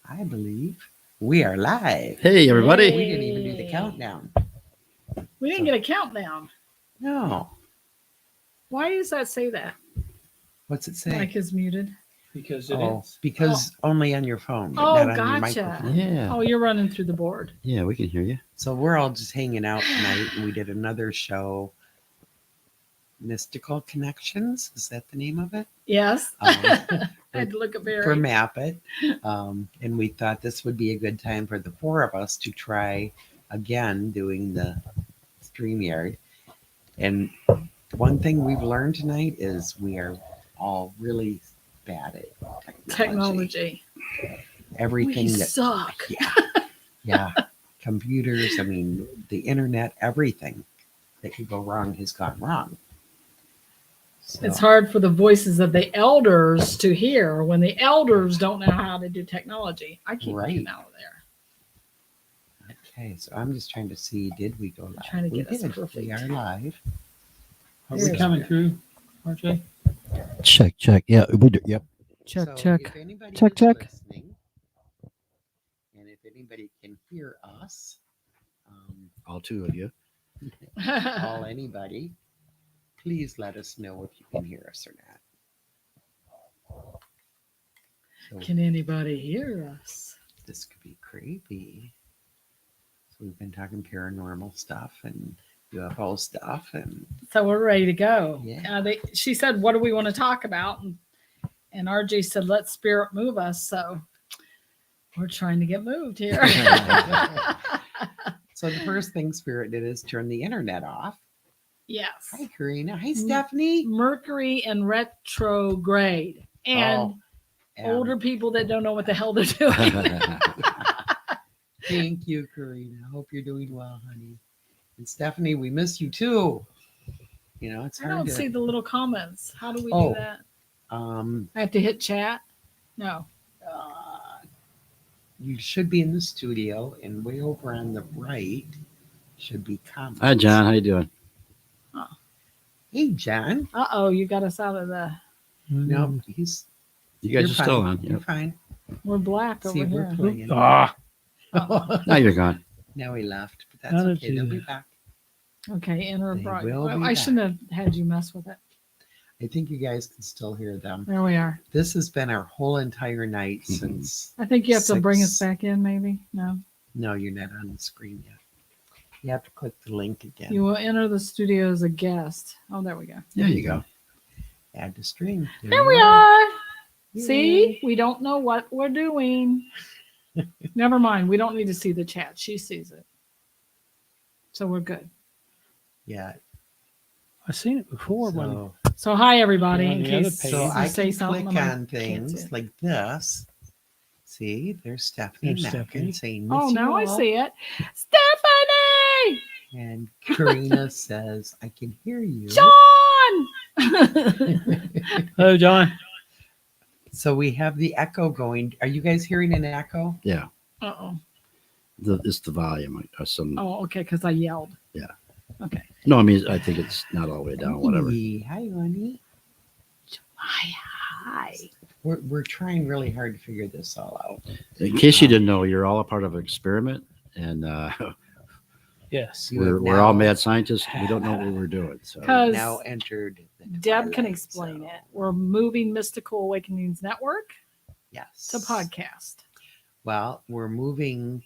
I believe we are live. Hey, everybody. We didn't even do the countdown. We didn't get a countdown. No. Why does that say that? What's it say? Mic is muted. Because it Oh, is. because only on your phone, but Oh, not on your gotcha. microphone. Yeah. Oh, you're running through the board. Yeah, we can hear you. So we're all just hanging out tonight, and we did another show, Mystical Connections. Is that the name of it? Yes. I I had to look at for Barry. Map It. And we thought this would be a good time for the four of us to try again doing the StreamYard. And one thing we've learned tonight is we are all really bad at technology. Everything We that suck. yeah, computers, I mean, the internet, everything that could go wrong has gone wrong. So, It's hard for the voices of the elders to hear when the elders don't know how to do technology. I keep Right. getting out of there. okay, so I'm just trying to see, did we go live? Trying to We get us did. perfect. We are live. Are There we it coming is. through, Arjay? Check. Yeah, we do. Yep. Check, So check. If anybody Check, is check. listening, and if anybody can hear us, All two of you. call anybody, please let us know if you can hear us or not. So Can anybody hear us? this could be creepy. So we've been talking paranormal stuff and UFO stuff, and So we're ready to go. Yeah. She said, "What do we want to talk about?" And RJ said, "Let spirit move us." So we're trying to get moved here. so the first thing Spirit did is turn the internet off. Yes. Hi, Karina. Hi, Stephanie. Mercury and retrograde, and older people that don't know what the hell they're doing. Thank you, Karina. Hope you're doing well, honey. And Stephanie, we miss you too. You know, it's I hard don't to see the little comments. How do we Oh. do that? um I have to hit chat. No. you should be in the studio, and way over on the right should be comments. Hi, John. How you doing? Hey, John. Oh, you got us out of the. No, You guys are still on. You're Yep. fine. We're black See, over we're here. playing. Ah, Now you're gone. Now he left, but that's How did okay. They'll you- be back. Okay, enter They broad. will be I shouldn't have had you mess with it. I think you guys can still hear them. There we are. This has been our whole entire night Mhm. since. I think you have to bring us 6. back in, maybe. No. No, you're not on the screen yet. You have to click the link again. You will enter the studio as a guest. Oh, there we go. There you go. Add to stream. There we you are. Yay. See, we don't know what we're doing. Never mind. We don't need to see the chat. She sees it. So we're good. Yeah. I've seen it before. When So, So hi everybody. You're on In the other case page. so you I say can something click and I on can't see things it. like this. See, there's Stephanie There's knocking, Stephanie. saying, Oh, "Miss now you I all." see it. Stephanie! And Karina says, I can hear you. John! Hello, John. So we have the echo going. Are you guys hearing an echo? Yeah. Uh-oh. It's the volume. Some. Oh, okay, because I yelled. Yeah. Okay. No, I mean I think it's not all the way down. Whatever. Hey, hi, honey. Hi. We're trying really hard to figure this all out. In case you didn't know, you're all a part of an experiment, and Yes. You have we're all now- mad scientists. We don't know what we're doing. So 'Cause Now entered. The Deb can twilight explain zone. it. We're moving Mystical Awakenings Network Yes. to podcast. Well, we're moving.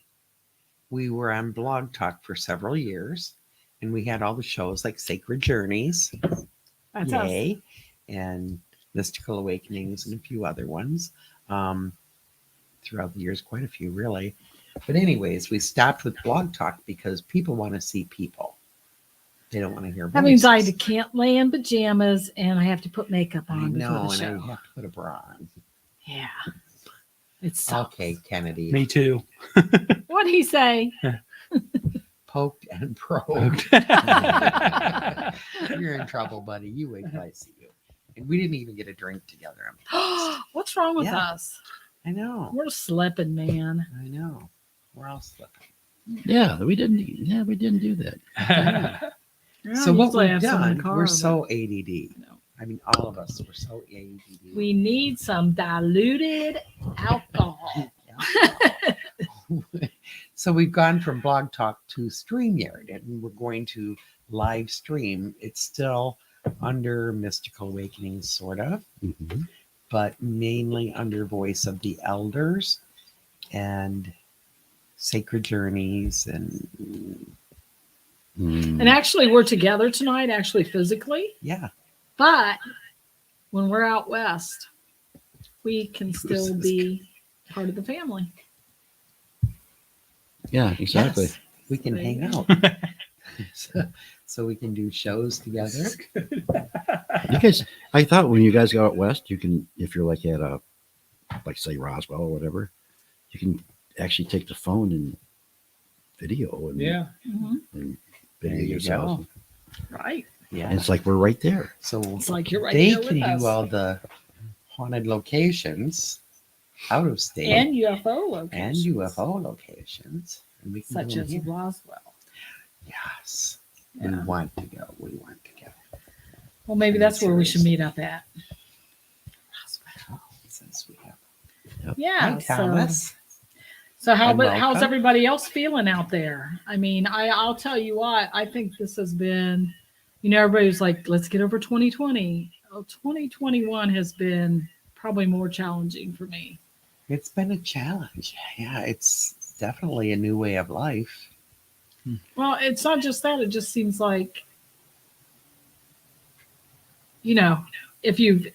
We were on Blog Talk for several years, and we had all the shows like Sacred Journeys, That's us. yay, and Mystical Awakenings, and a few other ones. Throughout the years, quite a few, really. But anyways, we stopped with Blog Talk because people want to see people. They don't want to hear voices. That means I can't lay in pajamas and I have to put makeup I on before know, the and show. I have to put a bra on. Yeah. It sucks. Okay, Kennedy. Me too. What'd he say? Poked and probed. You're in trouble, buddy. You wait till I see you. And we didn't even get a drink together. I'm pissed. What's wrong with Yeah. us? I know. We're slipping, man. I know. We're all slipping. yeah, we didn't. Yeah, we didn't do that. So what Usually I we've have some in done, the car, we're but so ADD. no. I mean, all of us were so ADD. We need some diluted alcohol. Yeah. So we've gone from Blog Talk to StreamYard, and we're going to live stream. It's still under Mystical Awakening, sort of, Mhm. but mainly under Voice of the Elders and Sacred Journeys. And Mm. And actually, we're together tonight, actually physically. yeah, But when we're out west, we can still be part of the family. Yeah, exactly. yes, we can There hang you go. out. so we can do shows together. You guys, I thought when you guys go out west, you can, if you're like at a, like say Roswell or whatever, you can actually take the phone and video and, Yeah. Mhm. and There video you yourself. go. Right. Yeah. And it's like we're right there. So It's like you're right they there with can us. do all the haunted locations out of state And UFO and locations. UFO locations. And we can Such do them as here. Roswell. Yes. Yeah. We want to go. We want to go. Well, maybe And that's where we serious. should meet up at. Roswell, since we have. Yeah. Hi, Thomas. So how? And But how's welcome. everybody else feeling out there? I mean, I'll tell you what. I think this has been, everybody's like, let's get over 2020. Well, 2021 has been probably more challenging for me. It's been a challenge. Yeah, it's definitely a new way of life. Well, it's not just that. It just seems like, if you've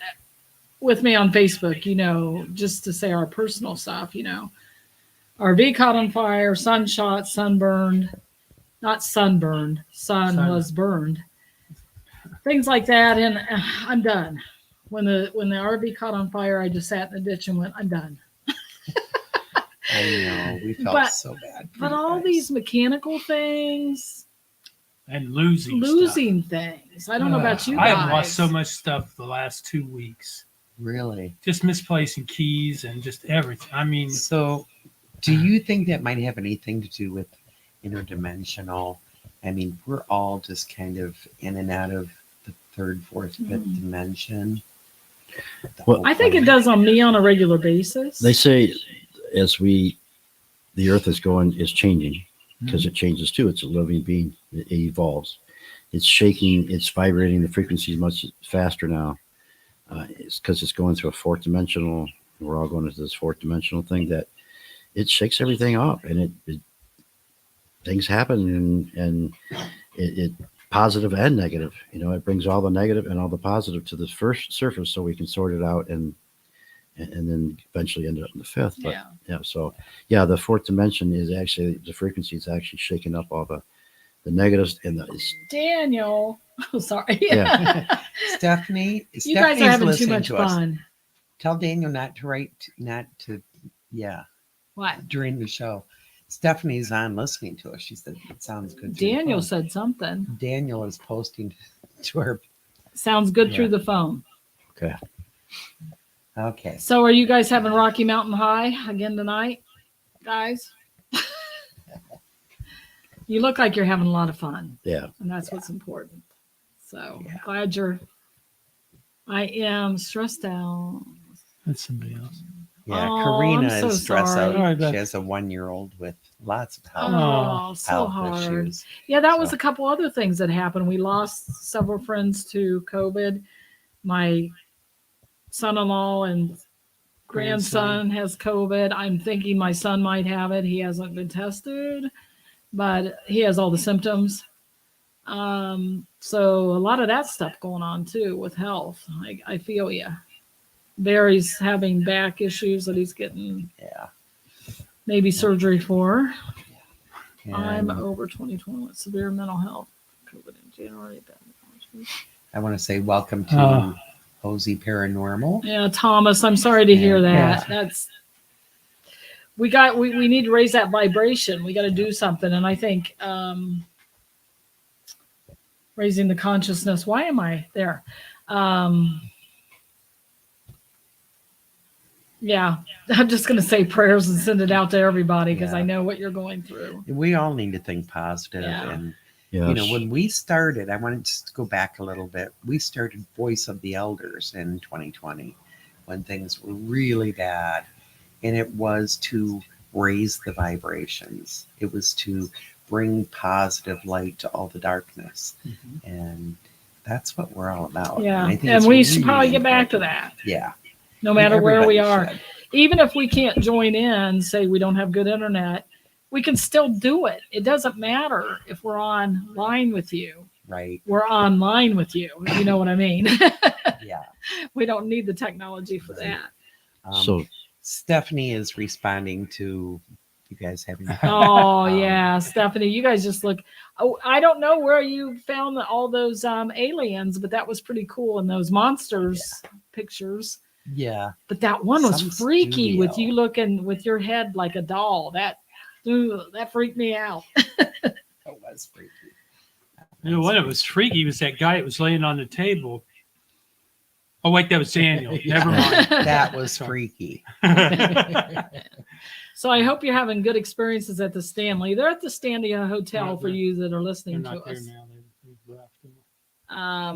with me on Facebook, just to say our personal stuff, RV caught on fire, sun shot, sunburned, not sunburned, sun was burned. Things like that. And I'm done. When the RV caught on fire, I just sat in the ditch and went, I'm done. I know. We felt But- so bad. for But you all guys. these mechanical things, And losing things. I don't know about stuff. you I guys. have lost so much stuff the last 2 weeks. Really? Just misplacing keys and just everything. I mean, So, do you think that might have anything to do with interdimensional? I mean, we're all just kind of in and out of the third, fourth, fifth dimension. The Well, whole I think it planet. does on me on a regular basis. They say as the earth is changing because it changes too. It's a living being. It evolves. It's shaking. It's vibrating the frequencies much faster now. It's because it's going through a fourth dimensional. We're all going into this fourth dimensional thing that it shakes everything up, and it things happen, and it positive and negative. It brings all the negative and all the positive to the first surface, so we can sort it out and then eventually end up in the fifth. But Yeah. the fourth dimension is actually the frequency is actually shaking up all the negatives and Daniel. Oh, sorry. Yeah. Stephanie. You guys are having too listening much to us. fun. Tell Daniel not to, What? during the show. Stephanie's on listening to us. She said it sounds good. through the Daniel phone. said something. Daniel is posting to her. Sounds good Yeah. through the phone. okay. Okay. So are you guys having Rocky Mountain High again tonight, guys? You look like you're having a lot of fun, Yeah. and that's what's important. So Yeah. glad I am stressed out. that's somebody else. Yeah, Oh, Karina I'm so is stressed sorry. out. All right, Beth. She has a 1-year-old with lots of health, Oh, so health hard. issues. Yeah, that was So- a couple other things that happened. We lost several friends to COVID. My son-in-law and grandson has COVID. I'm thinking my son might have it. He hasn't been tested, but he has all the symptoms. So a lot of that stuff going on too with health. I feel you. Barry's having back issues that he's getting Yeah. maybe surgery for. I'm And over 2020 with severe mental health. COVID in January. I want to say welcome to Posey Paranormal. Yeah, Thomas, I'm sorry to hear Yeah. that. That's we need to raise that vibration. We got to do something. And I think raising the consciousness. Why am I there? Yeah, I'm just going to say prayers and send it out to everybody because I Yeah. know what you're going through. We all need to think positive. Yeah. And, Yeah. when we started, I wanted to go back a little bit. We started Voice of the Elders in 2020 when things were really bad. And it was to raise the vibrations. It was to bring positive light to all the darkness. And that's what we're all about. Yeah. I think And it's we should really probably get back to important. that. Yeah. No matter where we Everybody are. should. Even if we can't join in, say we don't have good internet, we can still do it. It doesn't matter if we're online with you. Right. We're online with you. You know what I mean? Yeah. We don't need the technology for that. So Stephanie is responding to you guys having. Oh yeah, Stephanie, you guys just look. Oh, I don't know where you found all those aliens, but that was pretty cool, and those monsters pictures. Yeah. But that one was Some freaky with studio. you looking with your head like a doll. That freaked me out. That was freaky. You know what? It was freaky. Was that guy that was laying on the table? Oh wait, that was Daniel. Never mind. That was freaky. So I hope you're having good experiences at the Stanley. They're at the Stanley Hotel Yeah, for you that are They're listening to not there us. now. They've left.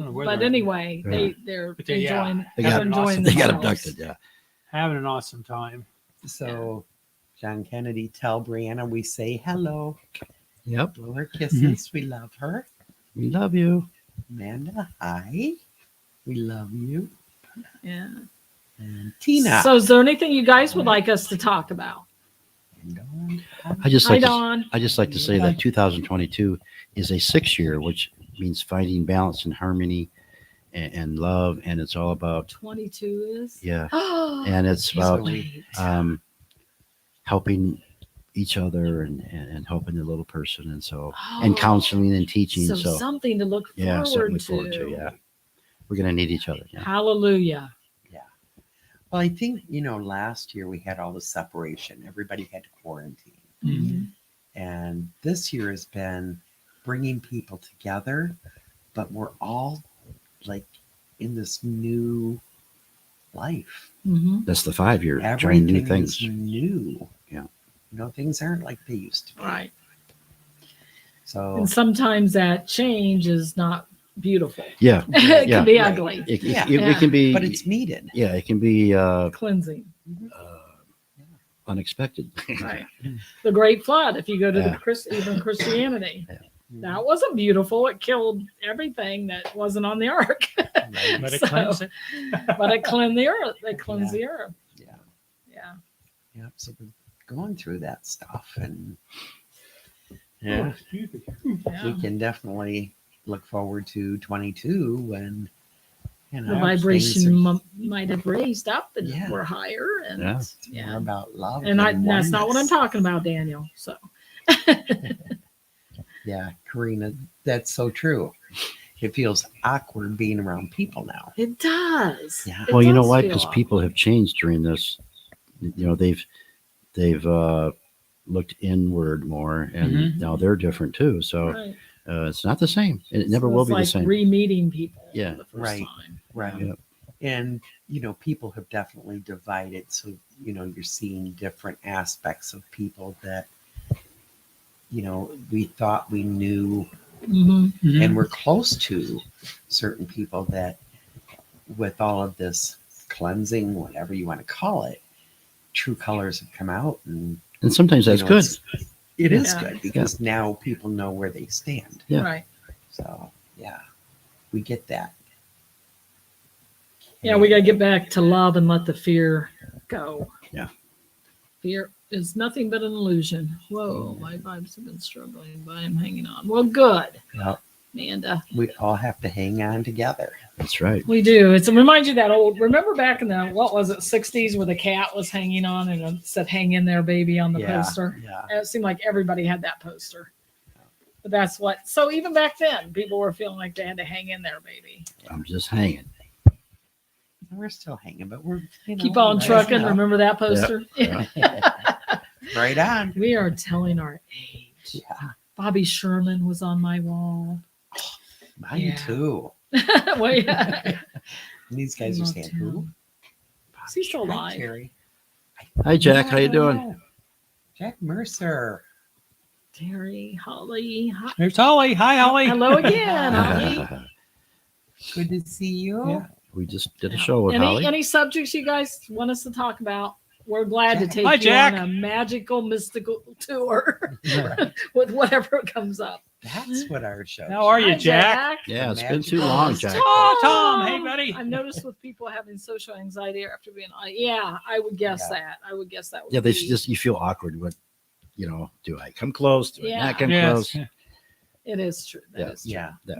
know where But they're at. anyway, Yeah. they're But they- yeah. enjoying. They got- they're enjoying they got themselves. abducted. Yeah. Having an awesome time. So, John Kennedy, tell Brianna we say hello. Yep. Blow her kisses. We love her. We love you. Amanda, hi. We love you. Yeah. And Tina. So, is there anything you guys would like us to talk about? And Dawn, hi. I just Hi, like to, Dawn. I just like to say that 2022 is a 6 year, which means finding balance and harmony and love, and it's all about 22 is. yeah, Oh, and it's about wait. helping each other and helping the little person, and so Oh, and counseling and teaching. So, So something to look yeah, something to forward look to. forward to. Yeah, we're gonna need each other. Yeah. Hallelujah. Well, I think, last year we had all the separation. Everybody had to quarantine. Mhm. And this year has been bringing people together, but we're all like in this new life. Mhm. That's the 5 year trying new Everything things. is new. Yeah. Things aren't like they used to be. Right. So And sometimes that change is not beautiful. Yeah, It Yeah. can be Right. ugly, it, Yeah. it can be, but it's needed. yeah, it can be cleansing. unexpected. Right. The Great Flood, if you go to Yeah. even Christianity, Yeah. that wasn't beautiful. It killed everything that wasn't on the ark. Right? But it So- cleansed it. But it cleansed the earth. They cleansed the earth. Yeah. Yeah. Yeah. So we're going through that stuff, and Oh, yeah, excuse me. Yeah. we can definitely look forward to 22 when The things vibration are might have raised up and Yeah. we're higher. And Yeah. more about love. And that's not what I'm oneness. talking about, Daniel. So Yeah, Karina, that's so true. It feels awkward being around people now. it does. Yeah. It Well, you know does why? feel Because awkward. people have changed during this. They've looked inward more, and Mhm. now they're different too. So Right. it's not the same. It never So will it's be like the same. re-meeting people Yeah. for the first Right. time. Right. Yep. And, people have definitely divided. So, you're seeing different aspects of people that, we thought we knew Mhm. and we're close to certain people that, with all of this cleansing, whatever you want to call it, true colors have come out. And And sometimes that's good. It is Yeah. good because now people know where they stand. Yeah. Right. So, yeah, we get that. Yeah, we got to get back to love and let the fear go. Yeah. Fear is nothing but an illusion. Whoa, my vibes have been struggling, but I'm hanging on. Well, good, Yeah, Amanda. we all have to hang on together. That's right. We do. It reminds you of that old. Remember back in the what was it, 60s, where the cat was hanging on and it said "Hang in there, baby" on the Yeah, poster. yeah. And it seemed like everybody had that poster. But that's what. So even back then, people were feeling like they had to hang in there, baby. I'm just hanging. We're still hanging, but we're Keep on right trucking. now. Remember that poster? Yeah. Right on. We are telling our age. Yeah, Bobby Sherman was on my wall. mine Yeah. too. Well, yeah. And these guys are Loved saying, him. "Who?" Is he still Hi, alive? Terry. Hi, Jack. How you No, doing? no. Jack Mercer. Terry, Holly. Hi. There's Holly. Hi, Holly. Hello again, Holly. Good to see you. Yeah. We just did a show with Holly. Any subjects you guys want us to talk about? we're glad to Jack. take Hi, you Jack. on a magical, mystical tour Right. with whatever comes up. That's what our show. How are you, Hi, Jack? Yeah, The it's been too magical long, mystery. Jack. Oh, Tom. Hey, buddy. I've noticed with people having social anxiety after being, yeah, I would guess Yeah. that. I would guess that would Yeah, they be, just you feel awkward. What, do I come close? Do I Yeah. not come Yes. close? it is true. That Yeah. is true. Yeah. Yeah.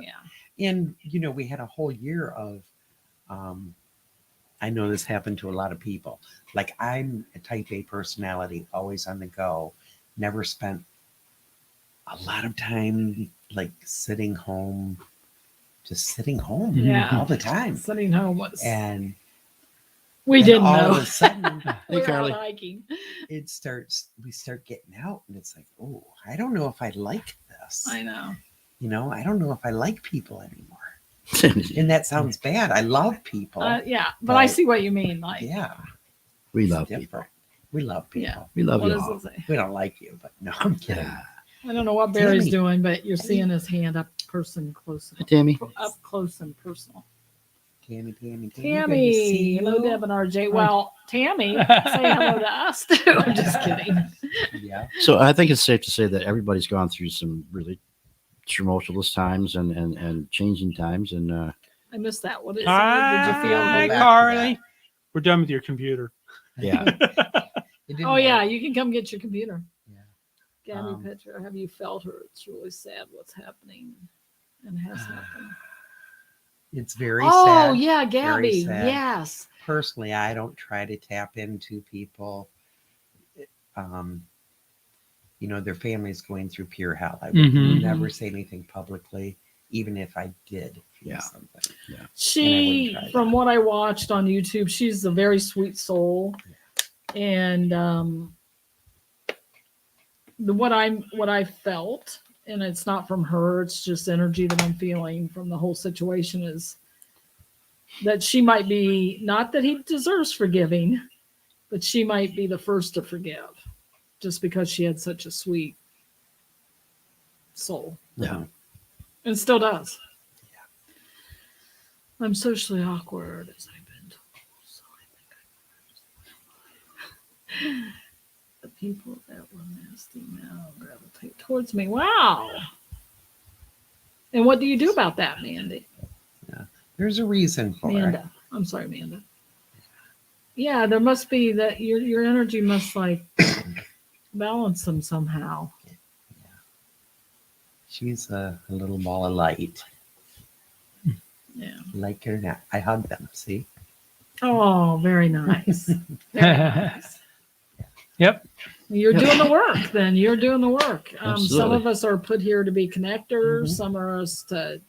Yeah. And we had a whole year of I know this happened to a lot of people. Like, I'm a type A personality, always on the go, never spent a lot of time like sitting home, just sitting home Yeah. all the time. Sitting home was, And we then didn't all know. of a sudden we were Carly. out hiking. we start getting out, and it's like, oh, I don't know if I like this. I know. I don't know if I like people anymore. And that sounds bad. I love people. Yeah, but I Right. see what you mean. Like, Yeah. We it's love people. different. We love people. Yeah. We love what you does all. it say? We don't like you, but no, I'm kidding. Yeah. I don't know what Barry's Tammy. doing, but you're seeing his hand up close and Hi, Tammy. up close and personal. Tammy. Tammy, hello, Deb and Arjay. Well, Tammy, say hello to us too. I'm just kidding. Yeah. So I think it's safe to say that everybody's gone through some really tumultuous times and changing times, and I missed that. What is it? Hi, Did you feel? Back to Carly. that. We're done with your computer. yeah, It didn't Oh yeah, work. you can come get your computer. Yeah. Gabby Petra, have you felt her? It's really sad what's happening and has happened. It's very Oh sad. yeah, Very Gabby. sad. Yes. Personally, I don't try to tap into people. Their family's going through pure hell. I would Mhm. never say anything publicly, even if I did feel Yeah. something. She, try that. from what I watched on YouTube, she's a very sweet soul, and what I felt, and it's not from her, it's just energy that I'm feeling from the whole situation, is that she might be, not that he deserves forgiving, but she might be the first to forgive, just because she had such a sweet soul, yeah. and still does. I'm socially awkward, as I've been told, so I think the people that were nasty now gravitate towards me. Wow. And what do you do about that, Mandy? There's a reason for it. Amanda. I'm sorry, Amanda. Yeah, there must be that your energy must like balance them somehow. She's a little ball of light. Yeah. Like her now. I hug them. See? Oh, very nice. Very nice. Yep. You're doing the work, then. You're doing the work. Some Absolutely. of us are put here to be connectors. Mhm. Some are us to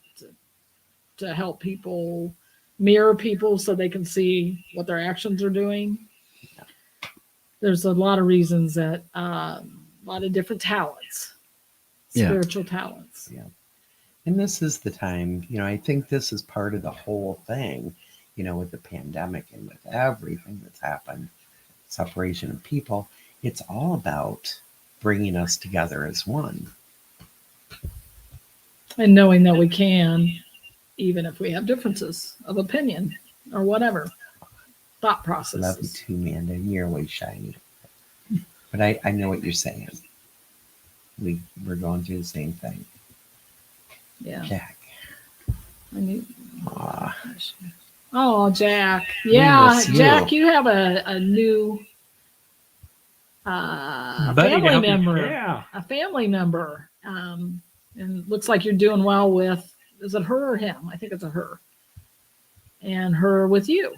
help people, mirror people so they can see what their actions are doing. There's a lot of reasons that a lot of different talents, Yeah. spiritual talents. Yeah. And this is the time, I think this is part of the whole thing, with the pandemic and with everything that's happened, separation of people. It's all about bringing us together as one. And knowing that we can, even if we have differences of opinion or whatever, thought Love you processes. too, Amanda. You're always shiny. But I know what you're saying. We're going through the same thing. Yeah. Jack. I knew. Aw, Oh, Jack. Yeah, miss you. Jack, you have a new Buddy to family help you. member. Yeah. A family member. And it looks like you're doing well with, is it her or him? I think it's a her. And her with you.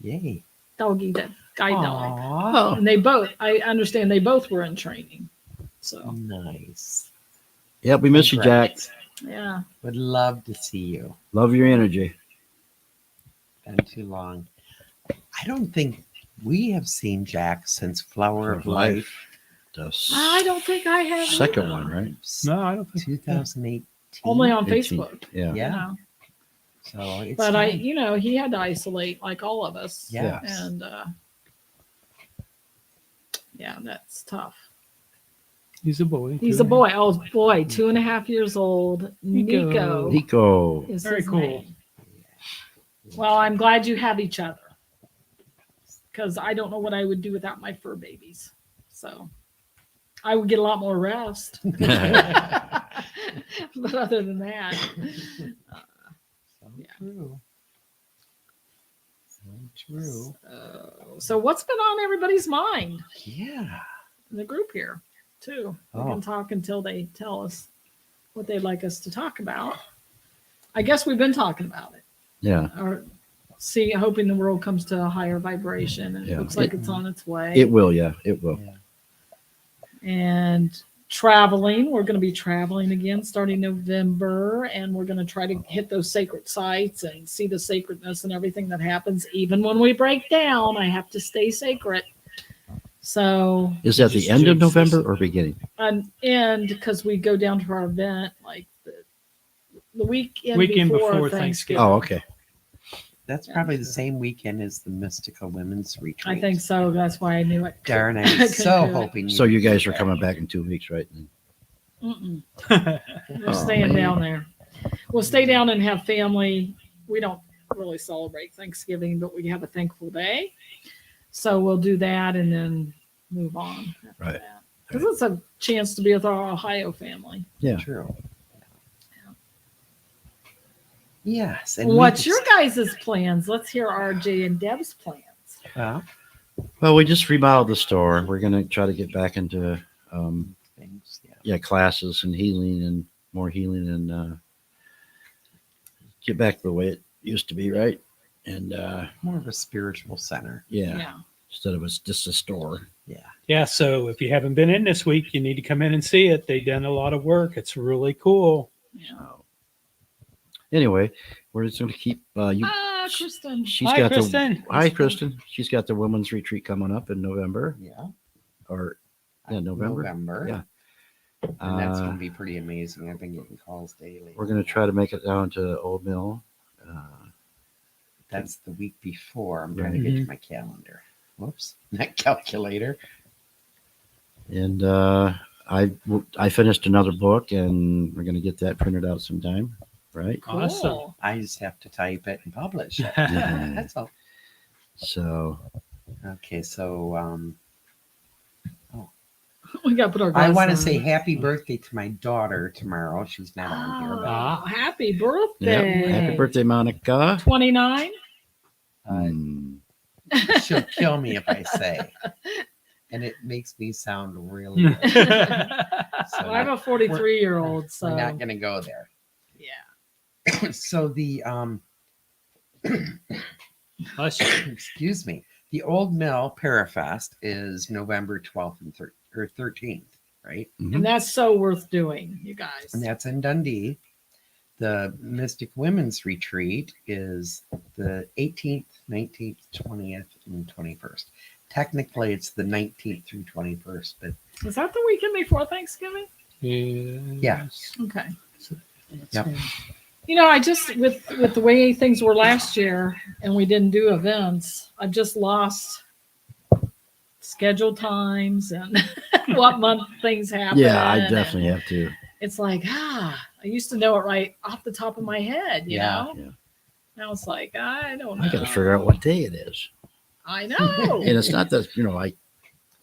yay. Doggy, that guide dog. Aw, And they both, I understand they both were in training. So, nice. Yep, we miss you, Jack. Congrats. yeah. Would love to see you. Love your energy. Been too long. I don't think we have seen Jack since Flower of Life. The I don't think I have. second either. one, right? No, I don't think 2018. Only on 18. Facebook. Yeah. You Yeah. know. So it's But time. he had to isolate like all of us. Yeah. And yeah, that's tough. he's a boy. He's a boy. Oh boy, 2.5 years old. Nico. Nico Nico. is Very his cool. name. Well, I'm glad you have each other. because I don't know what I would do without my fur babies. So I would get a lot more rest. But other than that, So Yeah. true. So true. so what's been on everybody's mind Yeah. in the group here, too? We Oh. can talk until they tell us what they'd like us to talk about. I guess we've been talking about it. Yeah. Or hoping the world comes to a higher vibration, and Yeah. it looks like it's on its way. It will. Yeah, it will. Yeah. And traveling, we're going to be traveling again starting November, and we're going to try to hit those sacred sites and see the sacredness and everything that happens. Even when we break down, I have to stay sacred. So Is that the Just end of jinx this. November or beginning? an end, because we go down to our event like the weekend before before Thanksgiving. Oh, okay. That's probably the same weekend as the Mystical Women's Retreat. I think so. That's why I knew it. Darn, I I'm couldn't so do it. hoping. So you guys are back. coming back in 2 weeks, right? Mm-mm. That's We're Oh, staying man. down there. We'll stay down and have family. We don't really celebrate Thanksgiving, but we have a thankful day. So we'll do that and then move on after Right. that. Because it's a chance to be with our Ohio family. Yeah. True. Yes. And What's we your just- guys' plans? Let's hear RJ and Deb's plans. Well, Well, we just remodeled the store. We're going to try to get back into things. Yeah. yeah, classes and healing and more healing and get back to the way it used to be, right? And More of a spiritual center. yeah, instead of just a store. Yeah. Yeah, so if you haven't been in this week, you need to come in and see it. They've done a lot of work. It's really cool. Yeah. So anyway, we're just going to keep you. Kristen. She's Hi, got Kristen. the hi, Kristen. She's got the women's retreat coming up in November Yeah. or yeah, November. November. Yeah. And that's Uh, going to be pretty amazing. I've been getting calls daily. We're going to try to make it down to Old Mill. That's the week before. I'm trying to Right. get to my calendar. Whoops. Not calculator. And I finished another book, and we're going to get that printed out sometime, right? Awesome. Cool. I just have to type it and publish it. Yeah. That's all. So Okay, so We got to put our I glasses want to on. say happy birthday to my daughter tomorrow. She's not on here, but Ah. Happy yeah, birthday. happy birthday, Monica. 29. Mm, she'll kill me if I say. And it makes me sound really good. So Well, I'm a 43-year-old, so we're not going to go there. yeah. So the Bless you. excuse me, the Old Mill Parafest is November 12th and 13th, right? And that's so worth doing, you guys. And that's in Dundee. The Mystic Women's Retreat is the 18th, 19th, 20th, and 21st. Technically, it's the 19th through 21st, but Is that the weekend before Thanksgiving? Yes. Okay. Yep. You know, I just with the way things were last year, and we didn't do events. I've just lost scheduled times and what month things happen. yeah, I and definitely have to. It's like I used to know it right off the top of my head. You Yeah. know. Yeah. Now it's like I don't know. I got to figure out what day it is, I know. and it's not that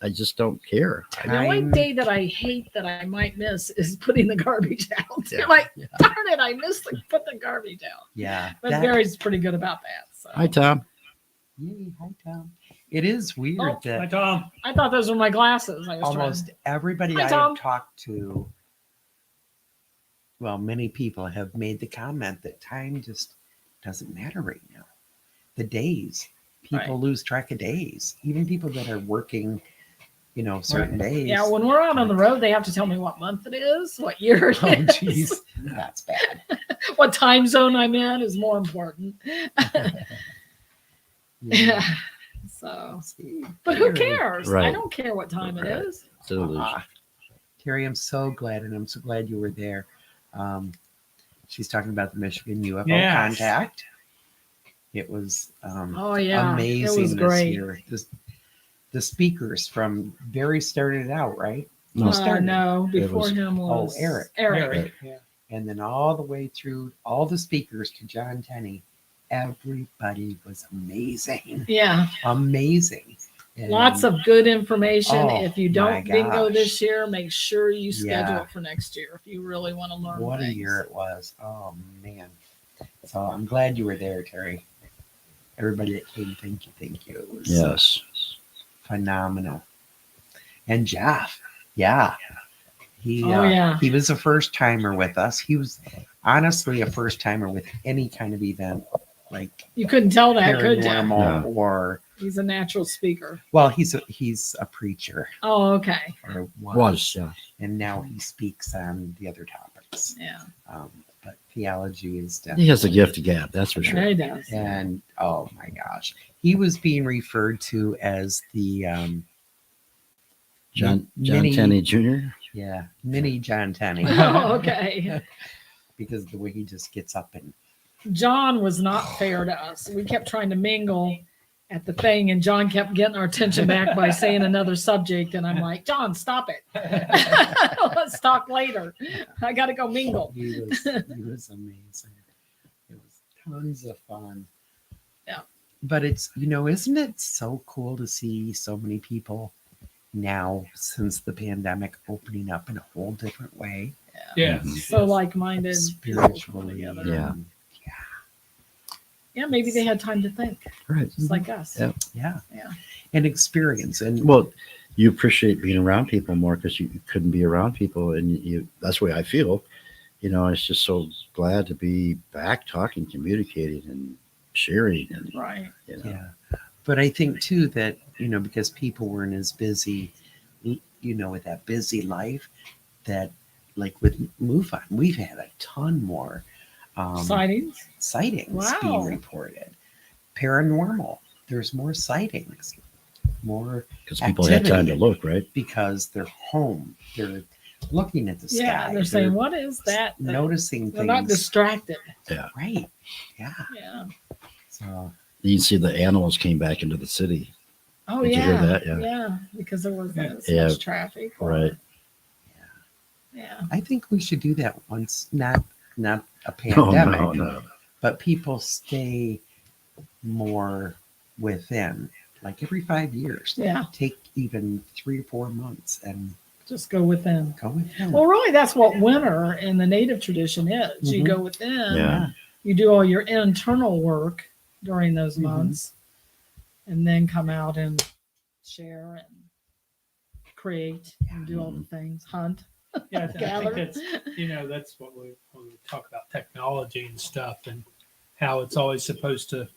I just don't care. The only time- day that I hate that I might miss is putting the garbage out. Yeah. You're like, Yeah. darn it, I missed to put the garbage out. yeah. But that- Gary's pretty good about that. So Hi, Tom. Yay, hi, Tom. It is weird Oh, Hi, that Tom. I thought those were my glasses. I was almost everybody Hi, I Tom. have talked to, well, many people have made the comment that time just doesn't matter right now. The days, people Right. lose track of days. Even people that are working, certain days. Yeah, when we're out on the road, they have to tell me what month it is, what year it Oh, is. jeez, that's bad. What time zone I'm in is more important. Yeah. So, but who cares? I Right. don't care what time it Right. is. It's an illusion. Terry, I'm so glad, and I'm so glad you were there. She's talking about the Michigan UFO Yes. contact. It was Oh yeah, amazing it was this great. year. The speakers from Barry started out, right? No. Who started? No, before was- him was Eric. Eric. Yeah. And then all the way through all the speakers to John Tenney. everybody was amazing. Yeah. Amazing. And Lots of good information. Oh, If you my don't bingo gosh. this year, make sure you schedule Yeah. it for next year if you really want to learn what things. a year it was. Oh man. So I'm glad you were there, Terry. Everybody that came, thank you, thank you. It was Yes. phenomenal. And Jeff, yeah. Oh, yeah. He was a first timer with us. He was honestly a first timer with any kind of event, like You couldn't tell that, could you? paranormal No. or He's a natural speaker. well, he's a preacher Oh, okay. or Was, yeah. and now he speaks on the other topics. Yeah. But theology is He definitely has a gift of gab, that's for sure. He does. and oh my gosh, he was being referred to as the John mini, Tenney Jr. yeah, mini John Tenney, Oh, okay. because of the way he just gets up and John was not fair to us. We kept trying to mingle at the thing, and John kept getting our attention back by saying another subject. And I'm like, John, stop it. Let's talk later. I got to go mingle. he was amazing. It was tons of fun. Yeah. But it's, isn't it so cool to see so many people now since the pandemic opening up in a whole different way, Yes. So like-minded. spiritually. together. Yeah. Yeah, maybe they had time to think, Right. just like us. Yeah. Yeah. Yeah. And experience. And Well, you appreciate being around people more because you couldn't be around people, and that's the way I feel. It's just so glad to be back talking, communicating, and sharing, and Right. yeah. But I think too that, because people weren't as busy, with that busy life, that like with MUFON, we've had a ton more Sightings. sightings being Wow. reported. Paranormal, there's more sightings, more because people had time to activity. look, right? because they're home. They're looking at the sky. Yeah, they're saying, what is that? noticing They're not things. distracted. Right. Yeah. Yeah. So You can see the animals came back into the city. Oh, Did you yeah. hear that? Yeah. Yeah, because there wasn't so Yeah. much traffic. or- Right. Yeah. I think we should do that once, not a Oh, pandemic, no. but people stay more within, like every 5 years. Yeah. Take even 3 or 4 months and Just go within. go within. Well, really, that's what winter in the native tradition is. You Mhm. go within. Yeah. You do all your internal work during those Mhm. months, and then come out and share and create and do all the things. Hunt. Yeah, I think Gather. that's that's what when we talk about technology and stuff, and how it's always supposed to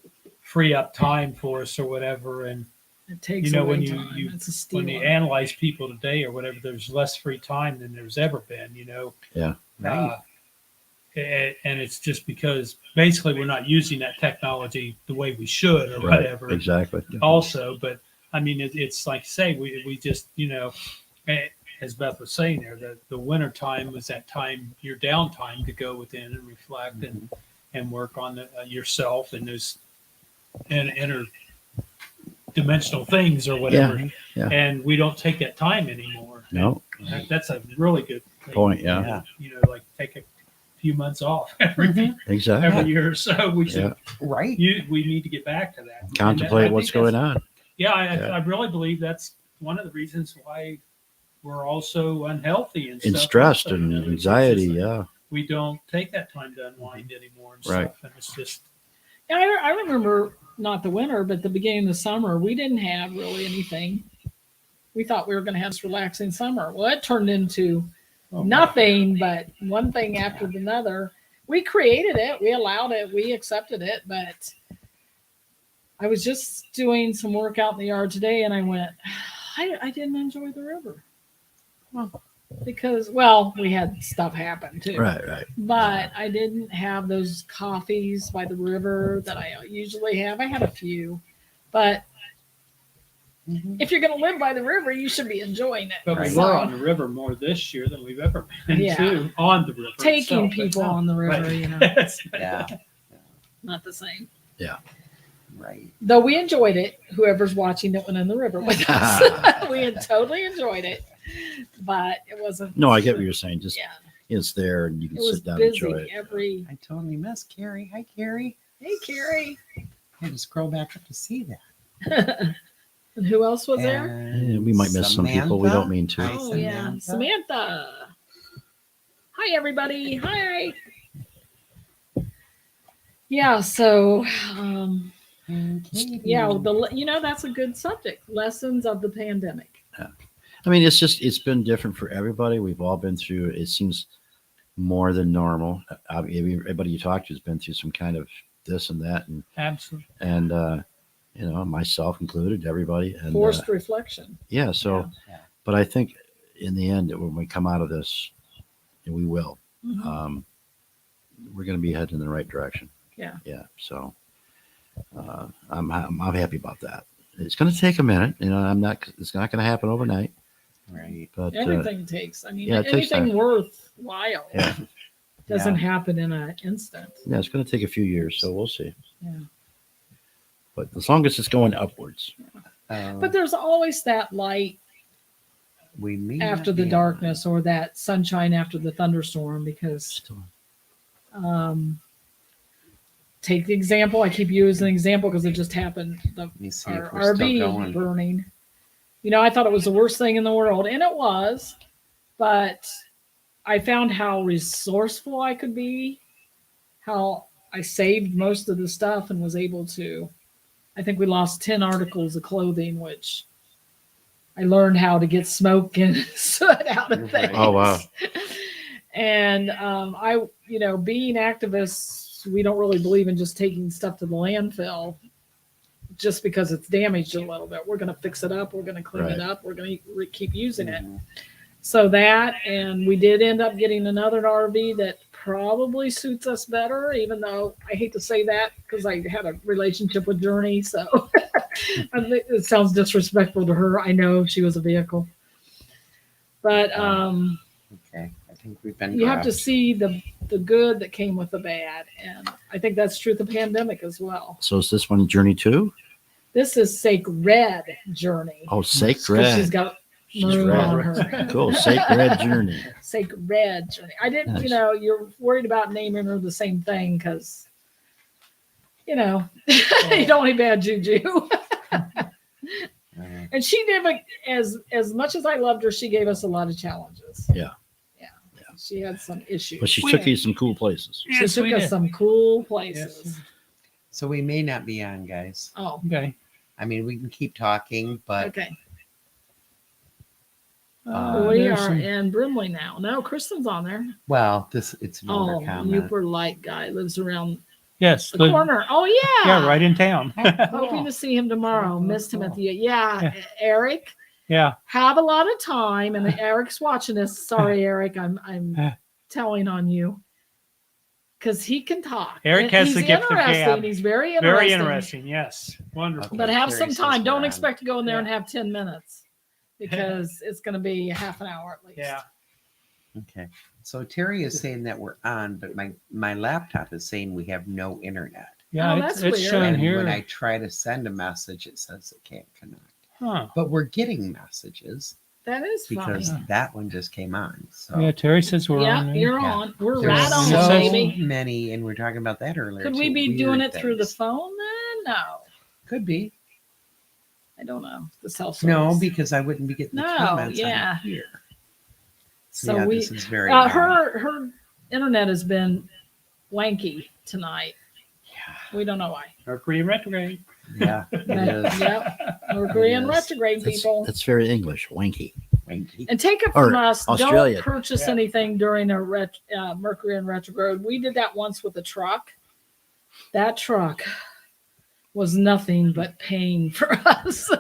free up time for us or whatever. And It takes when away you- time. you- It's a steal. when you analyze people today or whatever, there's less free time than there's ever been. Right. And it's just because basically we're not using that technology the way we should or Right. whatever. Exactly. Also, but I mean, it's like say we just as Beth was saying there, that the winter time was that time, your downtime to go within and reflect and work on yourself and those and interdimensional things or whatever. Yeah. And we don't take that time anymore. No. That's a really good thing. Point. Yeah. Yeah. Like take a few months off every Mhm. Exactly. year or so. We should. Yeah. Right. We need to get back to that. Contemplate what's going on. Yeah, Yeah. I really believe that's one of the reasons why we're also unhealthy and And stuff stressed also, and it's anxiety. just like Yeah. we don't take that time to unwind anymore and Right. stuff. And it's just Yeah, I remember not the winter, but the beginning of the summer. We didn't have really anything. We thought we were going to have this relaxing summer. Well, it turned into nothing but one thing after another. We created it, we allowed it, we accepted it, but I was just doing some work out in the yard today, and I went, I didn't enjoy the river. Well, because we had stuff happen too. Right. Right. But I didn't have those coffees by the river that I usually have. I had a few, but Mhm. if you're going to live by the river, you should be enjoying it. But Right. we were on the river more this year than we've ever been Yeah. to on the river. Taking itself, but people no. on the river, Right. Yeah. not the same. Right. Though we enjoyed it, whoever's watching that went in the river with us, we had totally enjoyed it, but it wasn't. No, I get what you're saying. Just Yeah, it's there and you it can was sit down and enjoy busy it. every. I totally miss Carrie. Hi, Carrie. Hey, Carrie. I had to scroll back up to see that. And who else was there? Yeah, we might miss some people. We don't mean to. Hi, Oh, yeah. Samantha. Hi, everybody. Hi. Yeah, so, yeah, that's a good subject. Lessons of the pandemic. I mean, it's been different for everybody. We've all been through, it seems more than normal. Everybody you talk to has been through some kind of this and that. Absolutely. And myself included, everybody. And Forced reflection. yeah. So, Yeah. but I think in the end, when we come out of this, and we will, Mhm. we're going to be heading in the right direction. Yeah. Yeah. So, I'm happy about that. It's going to take a minute. It's not going to happen overnight. Right. But Everything takes. I mean, yeah, it takes anything time. worthwhile Yeah. doesn't Yeah. happen in an instant. Yeah, it's going to take a few years, so we'll see. Yeah. But as long as it's going upwards, But there's always that light we may after not the be darkness or that sunshine after the thunderstorm because still, take the example. I keep using an example because it just happened. Let me see Our if we're still RV going. burning. I thought it was the worst thing in the world, and it was. But I found how resourceful I could be, how I saved most of the stuff and was able to. I think we lost 10 articles of clothing, which I learned how to get smoke and soot out of Right. things. Oh, wow. And being activists, we don't really believe in just taking stuff to the landfill just because it's damaged a little bit. We're going to fix it up. We're going to clean it Right. up. We're going to keep using it. Mhm. So that, and we did end up getting another RV that probably suits us better, even though I hate to say that because I had a relationship with Journey. So I think it sounds disrespectful to her. I know she was a vehicle. But Okay. I think we've been. you have to grabbed. see the good that came with the bad. And I think that's true of the pandemic as well. so is this one Journey 2? This is Sacred Journey. Oh, 'Cause Sacred. she's got She's maroon red. on her. Cool. Sacred Journey. Sacred Journey. I didn't, Nice. You're worried about naming her the same thing because, you don't want bad juju. And she did, as much as I loved her, she gave us a lot of challenges. Yeah. She had some issues. But she took you to some cool places. She Yes, took we us did. some cool places. So we may not be on, guys. Oh, Okay. I mean, we can keep talking, but okay. Uh, We there's are some- in Brimley now. No, Kristen's on there. well, it's an older Oh, comment. Uper Light guy lives around Yes. the corner. Oh yeah. Yeah, right in town. Hoping to see him tomorrow. Missed him at the Yeah. Eric. Yeah. Have a lot of time, and Eric's watching this. Sorry, Eric, I'm telling on you because he can talk. Eric And has he's the gift of interesting. gab. He's very interesting. Very interesting. Yes. Wonderful. Okay. But have Terry some says time. we're Don't on. expect to go in there and Yeah. have 10 minutes because it's going to be a half an hour at least. Yeah. Okay. So Terry is saying that we're on, but my laptop is saying we have no internet. Yeah. Oh, it's that's weird. showing And here. when I try to send a message, it says it can't connect. Huh. But we're getting messages That is because funny. that one just came on. So Yeah. Terry says we're Yeah, on. there. you're Yeah. on. We're there's right on, so baby. many, and we are talking about that earlier. Could too, we be weird doing it through the things. phone then? No. Could be. I don't know. The cell service. No, because I wouldn't be getting the No, comments yeah. on here. So yeah, we this is very her internet has been wanky tonight. Yeah. We don't know why. Mercury Retrograde. Yeah, it is. Yep. Mercury and is. retrograde people. That's very English. Wanky. Wanky. And take it Or from us. Australia. Don't purchase Yeah. anything during a Mercury and retrograde. We did that once with a truck. That truck was nothing but pain for us.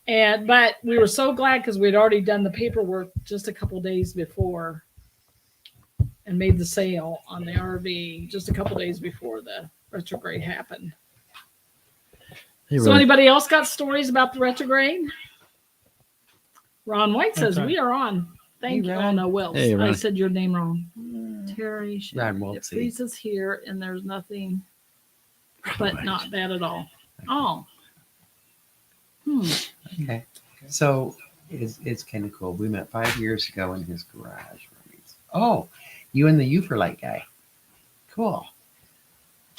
But we were so glad because we'd already done the paperwork just a couple days before and made the sale on the RV just a couple days before the retrograde happened. Hey, So Ron. anybody else got stories about the retrograde? Ron White says Okay. we are on. Thank Hey, you. Oh Ron. no, Wills. Hey, I Ron. said your name wrong. Terry. Ron It Wiltsey. freezes here and there's nothing, but Right. not bad at all. Oh. Hmm. Okay. So it's kind of cool. We met 5 years ago in his garage. Oh, you and the Uferlite guy. Cool.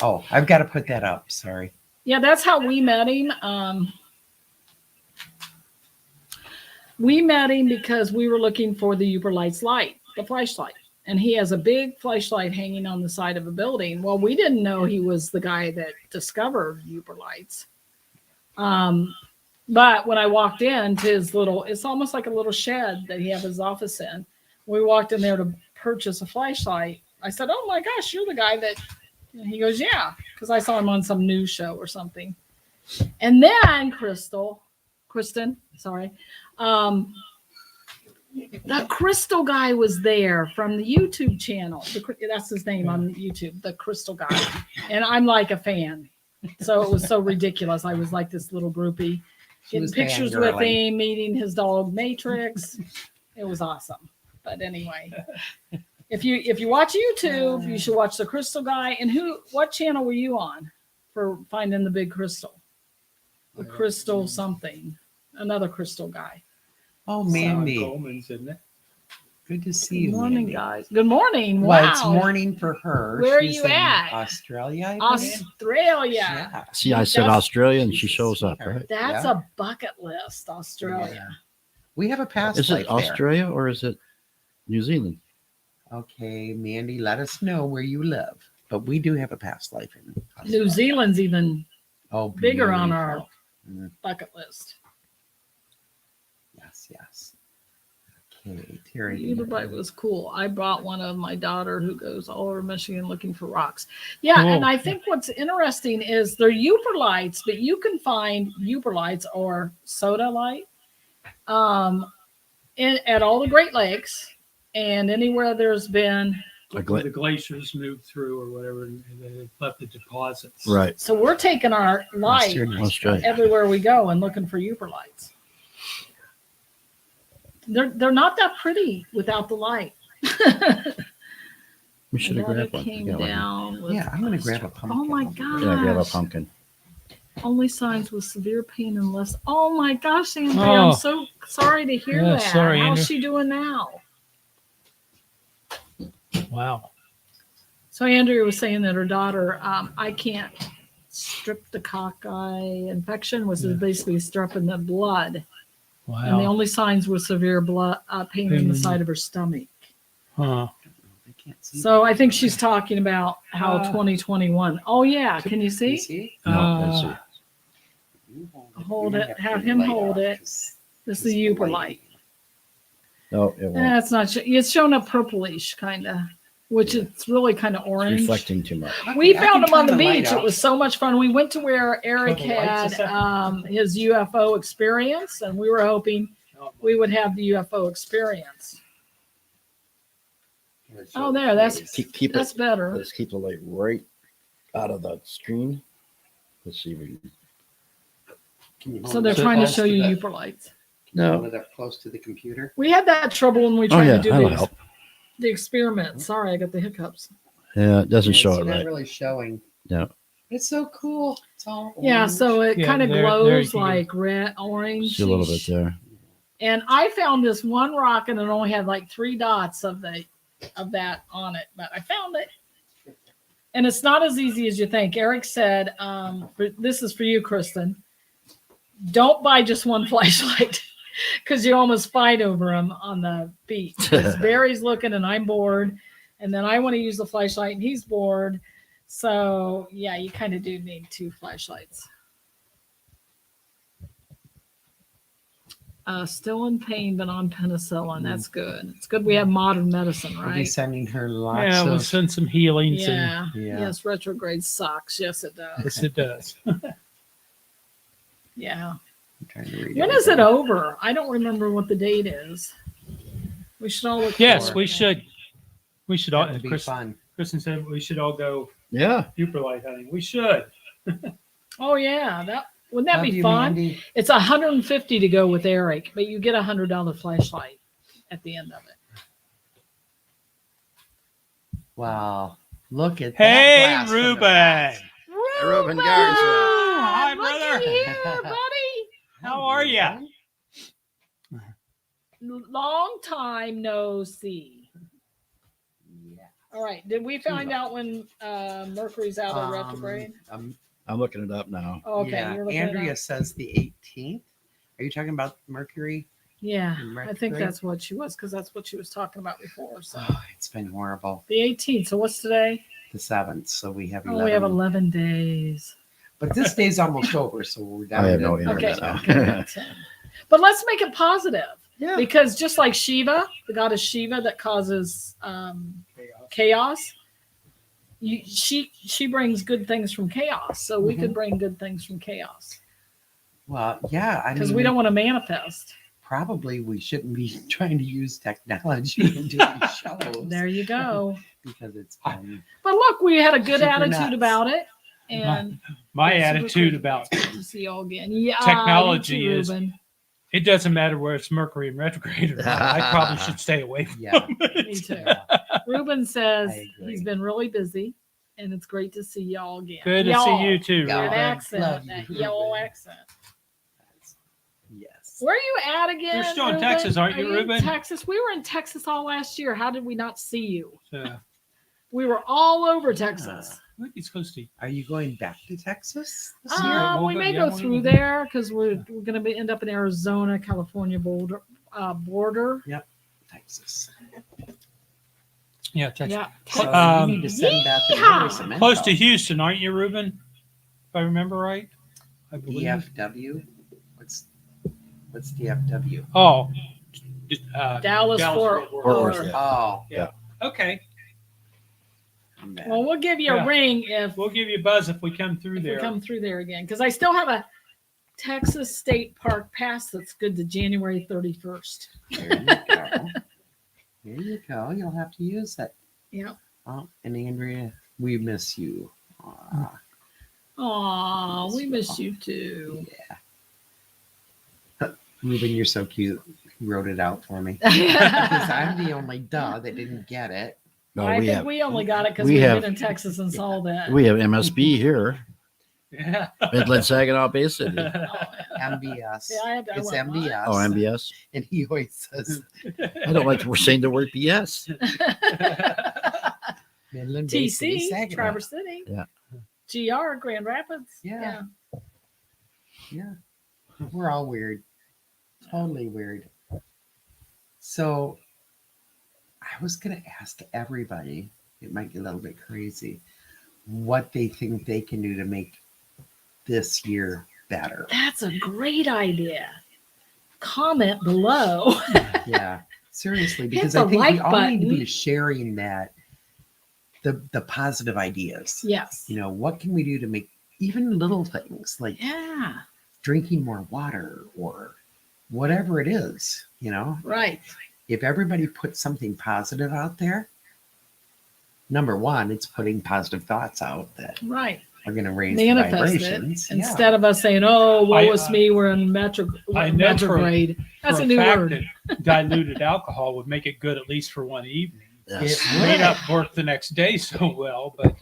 Oh, I've got to put that up. Sorry. Yeah, that's how we met him. We met him because we were looking for the Uberlight's light, the flashlight. And he has a big flashlight hanging on the side of a building. Well, we didn't know he was the guy that discovered Uberlights. But when I walked into his it's almost like a little shed that he had his office in. We walked in there to purchase a flashlight. I said, "Oh my gosh, you're the guy that," and he goes, "Yeah," because I saw him on some news show or something. And then Kristen, sorry. The Crystal guy was there from the YouTube channel. That's his name on YouTube, the Crystal guy. And I'm like a fan. So it was so ridiculous. I was like this little groupie, getting pictures with him, meeting his dog Matrix. It was awesome. But anyway, if you watch YouTube, you should watch the Crystal guy. And what channel were you on for finding the big crystal? The Crystal something. Another Crystal guy. Oh, Mandy. Coleman's, isn't it? Good to see you. Good morning, Mandy. guys. Good morning. Well, Wow. it's morning for her. Where are She's you in at? Australia. I think. Australia. Yeah. See, I said That's- Australia, and she She's a shows up, sweetheart. right? That's Yeah. a bucket list, Australia. We have a past Is life it Australia or is it New Zealand? there. Okay, Mandy, let us know where you live. But we do have a past life in Australia. New Zealand's even Oh, bigger on beautiful. our Mm, bucket list. yes. Okay, Terry. The Uberlight was cool. I brought one of my daughter who goes all over Michigan looking for rocks. Yeah, Cool. and I think what's interesting is they're Uberlights, but you can find Uberlights or soda light at all the Great Lakes and anywhere there's been. Where the glaciers moved through or whatever, and they left the deposits. Right. So we're taking our light Australia. everywhere we go and looking for Uberlights. They're not that pretty without the light. We should have My grabbed daughter one. came Yeah, one. down with Yeah, I'm going to grab a pumpkin. Oh my over God. there. Yeah, grab a pumpkin. only signs with severe pain and less. Oh my gosh, Andrea, Oh. I'm so sorry to hear Yeah, that. sorry, How's Andrea. she doing now? Wow. So Andrea was saying that her daughter, I can't streptococci infection, was basically strep in the blood. And the Wow. only signs were severe blood pain in the side of her stomach. Huh. I can't see. So I think she's talking about how 2021. Oh yeah, can you You see? see? No, let's see. You Hold You it. have to Have turn the him light hold off, it. 'cause This is it's the the Uber light. light. No, it won't. It's not. It's showing up purplish, kind of, which it's really kind of It's orange. reflecting too much. We I found can him on the turn light beach. It off. was so much fun. We went to where Eric Turn the lights had a his UFO experience, and we were hoping we would have the UFO experience. Oh, there. That's Keep that's it. better. Let's keep the light right out of the screen. Let's see if we can. So they're trying to show you Uber lights. No. Hold it up close to the computer. We had that trouble when we Oh tried yeah, to do that'll the, help. the experiment. Sorry, I got the hiccups. Yeah, it doesn't show It's it not right. really showing. No. It's so cool. It's all Yeah, orange. so it Yeah, kind of there you glows can like red, orange. See a little bit there. And I found this one rock and it only had like 3 dots of that on it, but I found it. And it's not as easy as you think. Eric said, this is for you, Kristen. Don't buy just one flashlight because you almost fight over them on the beach. Because Barry's looking and I'm bored. And then I want to use the flashlight and he's bored. So yeah, you kind of do need 2 flashlights. Still in pain, but on penicillin. That's good. It's good we have modern medicine, We'll be right? sending her lots Yeah, we'll of. send some healings. Yeah. Yeah. Yes, retrograde sucks. Yes, it does. Yes, it does. Yeah. I'm trying to read When is it everything. over? I don't remember what the date is. We should all look. Yes, for we it. should. We should all. That would be Chris, fun. Kristen said we should all go Yeah. Uperlight hunting. We should. Oh yeah, wouldn't that Love be you, fun? Mandy. It's $150 to go with Eric, but you get $100 flashlight at the end of it. Wow. Look at Hey, that. blast from the Ruben. past. Ruben Garza. Hi, Look brother. at you, buddy. How are ya? Long time no see. Yeah. All right. Did we find out when Mercury's out of retrograde? I'm looking it up now. Oh, okay. Yeah, You're looking it Andrea up. says the 18th. Are you talking about Mercury? Yeah, in I think retrograde? that's what she was because that's what she was talking about before. So Oh, it's been horrible. the 18th. So what's today? The 7th. So we have 11. Oh, we have 11 days. But this day's almost over, so we're down I have to no Okay. internet now. okay, 10. But let's make it positive Yeah. because just like Shiva, the goddess Shiva that causes chaos, she brings good things from chaos. So we could bring good things from chaos Well, yeah. I because mean, we don't want to manifest. probably we shouldn't be trying to use technology in doing shows There you go. because it's been But look, we had a good Super attitude nuts. about it. And My Yeah, super attitude cool. about to see you all again. Yeah, Technology you too, is- Ruben. it doesn't matter where it's Mercury in retrograde or not. I probably should stay away from yeah. Me it. too. yeah. Ruben says I agree. he's been really busy, and it's great to see y'all again. Good to Y'all. see you too, Y'all. That Ruben. accent, Love that you, y'all Ruben. accent. Yes. Where are you at again? You're still in Ruben? Texas, aren't you, Are Ruben? In Texas. We were in Texas all last year. How did we not see you? So, We were all over Texas. might be supposed to. Are you going back to Texas this year? we'll We go- may yeah, go we'll through go. there because we're going to end up in Arizona, California border. Texas. Yeah, Texas. Yeah. So Um, you need to send Beth and yeehaw! Lori some info. Close to Houston, aren't you, Ruben? If I remember right. I believe. DFW. What's DFW? Oh, Dallas, Fort Fort Worth, Worth. yeah. Oh, Okay, I'm bad. Well, we'll give you a Yeah. ring if we'll give you a buzz if we come through we there. come through there again because I still have a Texas State Park pass that's good to January 31st. There you go. There you go. You'll have to use it. Yeah. Oh, and Andrea, we miss you. Aw, Aw, we miss you too. yeah. Ruben, you're so cute. You wrote it out for me. Because I'm the only duh that didn't get it. No, I we think have we only got it because we we've have- been in Texas and saw that. MSB here, Yeah. Midland, Saginaw Bay City. MBS. Yeah, I It's went, what? MBS. Oh, MBS. And he always says I don't like we're saying the word BS. Midland Bay City, TC, Saginaw. Traverse City. Yeah. GR, Grand Rapids. Yeah. Yeah. We're all weird. Totally weird. So I was going to ask everybody, it might get a little bit crazy, what they think they can do to make this year better. That's a great idea. Comment below. Yeah. Seriously, Hit because the I think we like all need to button. be sharing that, the positive ideas. Yes. You know, what can we do to make even little things like Yeah. drinking more water or whatever it is, you know? Right. If everybody puts something positive out there, number one, it's putting positive thoughts out that Right. are going to raise the Manifest vibrations. it instead of us saying, "Oh, woe is me, we're in I know retrograde." That's For a new fact word. that diluted alcohol would make it good at least for one evening. Yes. It May would. not work the next day so well, but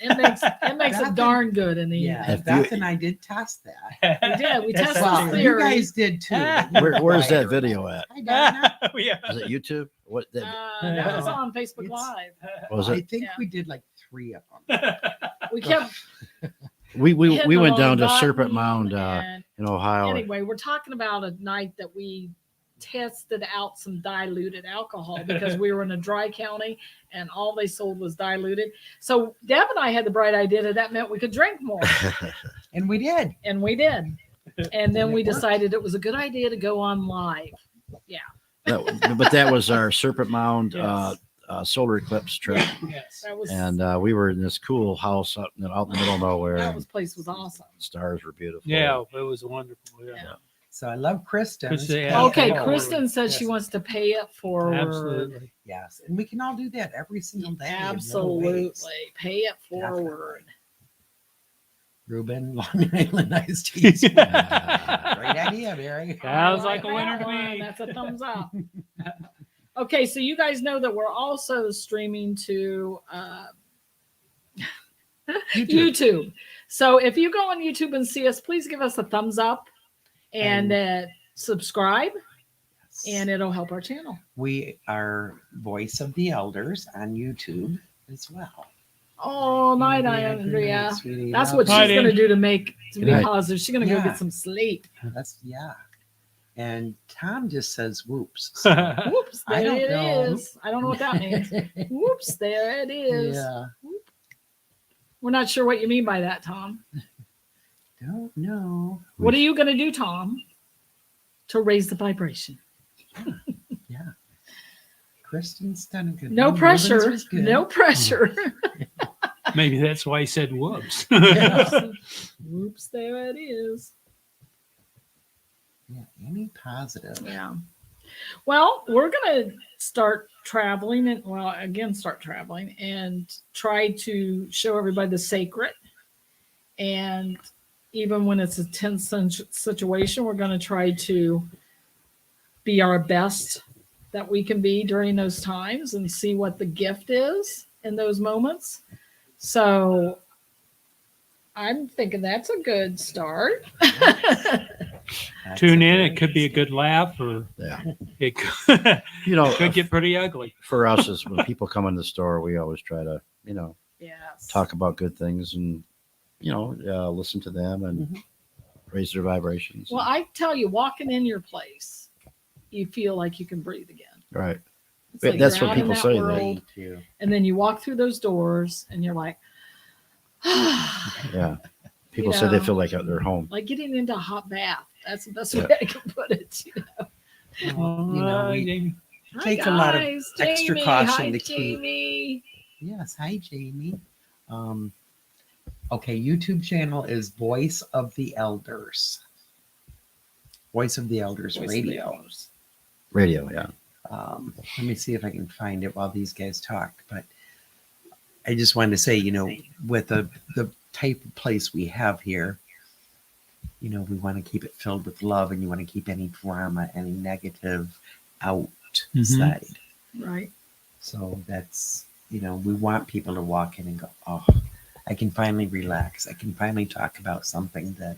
It makes That's it darn good in the yeah, If Beth you- and I did test that. We did. We That's tested how- the Well, you theory. guys did too. but you Where's that lied. video at? Hi, Donna. yeah. Is it YouTube? What that, That was on Facebook It's- Live. was I it? think Yeah. we did like 3 of them. We kept We hitting we the went wrong down to Serpent button, Mound and in Ohio. anyway, we're talking about a night that we tested out some diluted alcohol because we were in a dry county and all they sold was diluted. So Deb and I had the bright idea that meant we could drink more, And we did. and we did. And then And we it worked. decided it was a good idea to go on live. But that was our Serpent Mound Yes. solar eclipse trip, Yes. That was and we were in this cool house out in the middle of nowhere. that and was place was awesome. stars were beautiful. Yeah, it was wonderful. Yeah. Yeah. So I love Kristen. Kristen, yeah. Okay, forward. Kristen says she Yes. wants to pay it forward. Absolutely. Yes. And we can all do that every single day. in little Absolutely. ways. Pay it forward. Ruben, Long Island iced tea. Great idea, Mary. Sounds I like a winner to that one. me. That's a thumbs up. Okay, so you guys know that we're also streaming to YouTube. So if you go on YouTube and see us, please give us a thumbs up and subscribe. and it'll help our channel. We are Voice of the Elders on YouTube as well. Oh, night, Yeah, good Andrea. night, sweetie. That's Love what she's Night, going to Ann. do to be Good night. positive. She's going to go Yeah. get some sleep. yeah. And Tom just says whoops. So, Whoops, I there don't it know. is. I don't know what that means. Whoops, there it is. yeah. We're not sure what you mean by that, Tom. Don't know. What are you going to do, Tom, to raise the vibration? Yeah. Kristen's done a good No one. pressure. Ruben's was good. No pressure. Maybe that's why he said whoops. Whoops, there it is. Yeah. Any positive. Yeah. Well, we're going to start traveling start traveling and try to show everybody the sacred. And even when it's a tense situation, we're going to try to be our best that we can be during those times and see what the gift is in those moments. So I'm thinking that's a good start. That's Tune a in. good It could be a good laugh, or Yeah. it could, You know, could get pretty ugly. for us is when people come in the store, we always try to, Yes. talk about good things and, listen to them and raise their vibrations. Well, I tell you, walking in your place, you feel like you can breathe again. Right. It's Yeah, like that's you're what out in people that say, world, Me too. and then you walk through those doors, and you're like, Yeah. People say they feel like they're home. like getting into a hot bath. That's the best Yeah. way I can put it. We Hi, take a lot of guys. extra Jamie. caution Hi, to keep. Jamie. Yes. Hi, Jamie. Okay. YouTube channel is Voice of the Elders. Voice of the Elders Voice of the Radio. Elders. Radio, yeah. Let me see if I can find it while these guys talk. But I just wanted to say, with the type of place we have here, we want to keep it filled with love, and you want to keep any drama, any negative outside. Right. So that's, we want people to walk in and go, oh, I can finally relax. I can finally talk about something that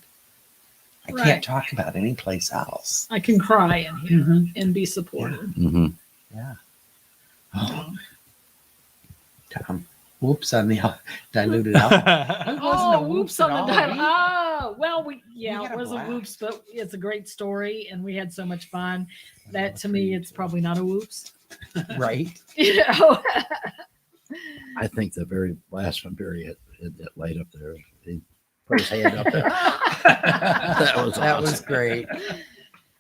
I Right. can't talk about anyplace else. I can cry in here Mhm. and be supported. Mm-hmm. Yeah. Oh, Tom, whoops on the diluted alcohol. It wasn't a Oh, whoops on the at dial. all. Oh, well, had it a wasn't blast. whoops, but it's a great story, and we had so much fun. That to me, it's probably not a whoops. Right. You know. I think the very last one, Barry had that light up there. He put his hand up there. that was that was awesome. great.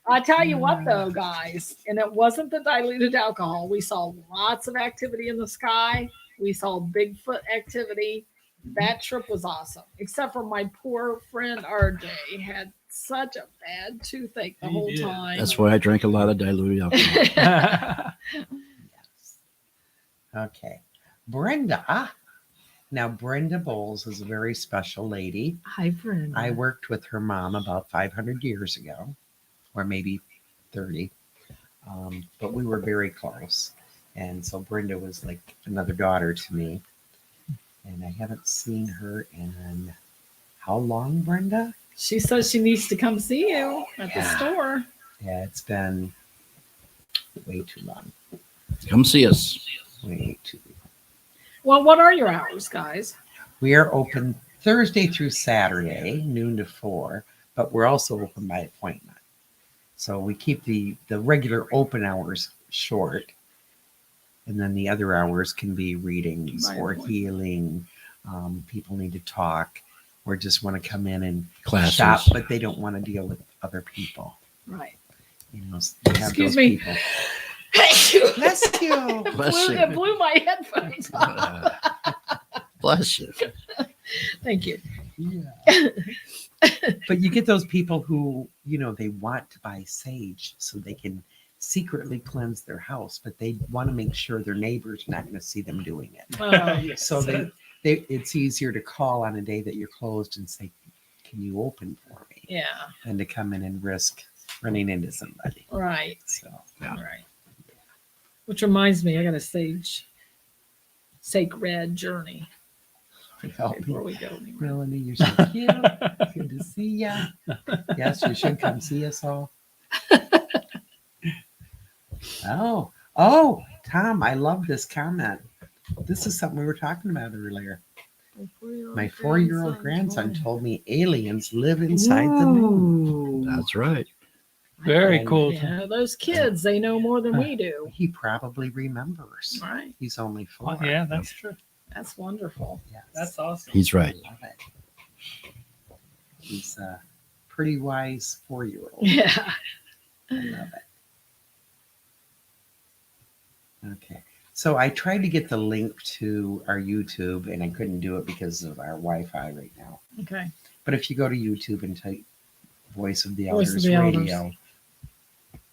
I tell you what, though, guys, and it wasn't the diluted alcohol. We saw lots of activity in the sky. We saw Bigfoot activity. That trip was awesome, except for my poor friend Arjay had such a bad toothache the He whole did. time. That's why I drank a lot of diluted alcohol. Yes. Okay. Brenda. Now, Brenda Bowles is a very special lady. Hi, Brenda. I worked with her mom about 500 years ago, or maybe 30. But we were very close. And so Brenda was like another daughter to me. And I haven't seen her in how long, Brenda? She says she needs to come see you at the Yeah. store. Yeah, it's been way too long. Come see us. Way too long. Well, what are your hours, guys? We are open Thursday through Saturday, noon to 4, but we're also open by appointment. So we keep the regular open hours short, and then the other hours can be readings By or appointment. healing. People need to talk or just want to come in and Classes. shop, but they don't want to deal with other people. Right. You know, we have Excuse those me. people. Bless you. Bless you. Bless you. It blew my headphones off. Bless you. Thank you. Yeah. But you get those people who, they want to buy sage so they can secretly cleanse their house, but they want to make sure their neighbor's not going to see them doing it. So it's easier to call on a day that you're closed and say, can you open for me? Yeah. Than to come in and risk running into somebody. Right. So Yeah. Right. Which reminds me, I got a sacred journey help before me. we go anywhere. Melanie, you're so cute. Good to see ya. Yes, you should come see us all. Oh, Tom, I love this comment. This is something we were talking about earlier. My 4-year-old grandson told me aliens live inside the moon. That's right. Very And- cool. Yeah, those kids, they know more than we do. He probably remembers. Right. He's only 4. Yeah, that's true. That's wonderful. Yes. That's awesome. He's right. I love it. He's a pretty wise 4-year-old. Yeah. I love it. Okay. So I tried to get the link to our YouTube and I couldn't do it because of our Wi-Fi right now. Okay. But if you go to YouTube and type Voice of the Voice of Elders the Elders. Radio,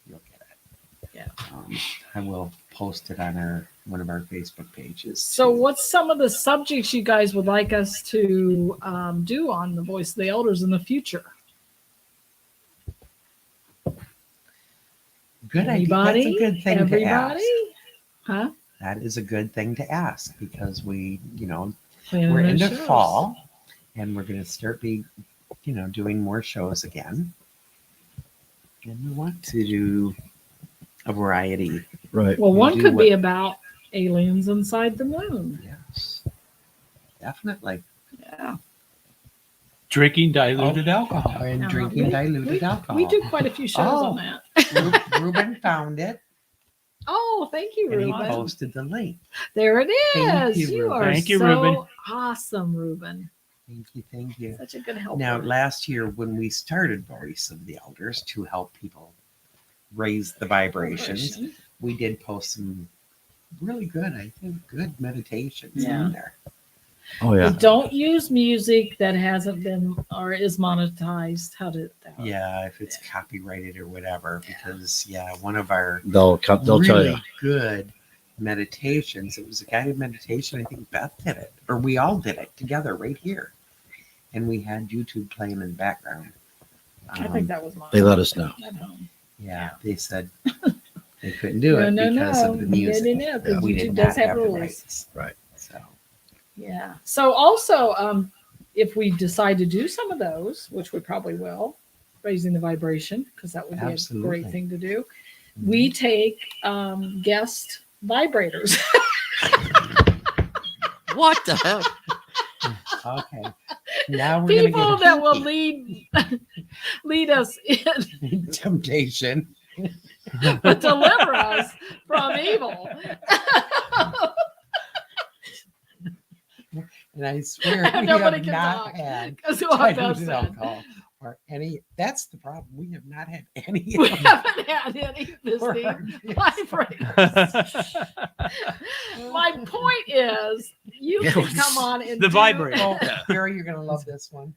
you'll get it. Yeah. I will post it on one of our Facebook pages. So, too. what's some of the subjects you guys would like us to do on the Voice of the Elders in the future? Good idea. Everybody? That's a good thing to ask. Everybody? Huh? That is a good thing to ask because we, Planning we're those into shows. fall and we're going to start doing more shows again. And we want to do a variety. Right. Well, We one do could be what- about aliens inside the moon. Yes, definitely. Yeah. Drinking diluted alcohol. And Yeah, drinking diluted alcohol. We do quite a few shows Oh. on that. Ruben found it Oh, thank you, and he Ruben. posted the link. There it Thank is. you, You Ruben. are Thank you, so Ruben. awesome, Ruben. Thank you. Such a good helper. Now, last year when we started Voice of the Elders to help people raise the vibrations, we did post some really good, I think, good meditations Yeah. in there. Oh yeah. We don't use music that hasn't been or is monetized. How did that? Yeah, if it's copyrighted or whatever, because one of our They'll tell really you. good meditations. It was a guided meditation. I think Beth did it, or we all did it together right here, and we had YouTube playing in the background. I think that was mine. They let us know. At home. Yeah, they said they couldn't do it No, because no. of the music. No, because We YouTube did does not have have the rules. rights. Right. So Yeah. So also, if we decide to do some of those, which we probably will, raising the vibration, because that would be a Absolutely. great thing to do. We take guest vibrators. What the hell? okay, now we're People gonna that will lead us in, get temptation. but deliver us from evil. And I swear we Nobody have can not talk. had Because what Beth diluted said. alcohol or any. That's the problem. We have not had any. We haven't had any For visiting our guests. vibrators. My point is, you Yeah, can it's- come on and The do- vibrator. Oh, Gary, you're gonna love this one.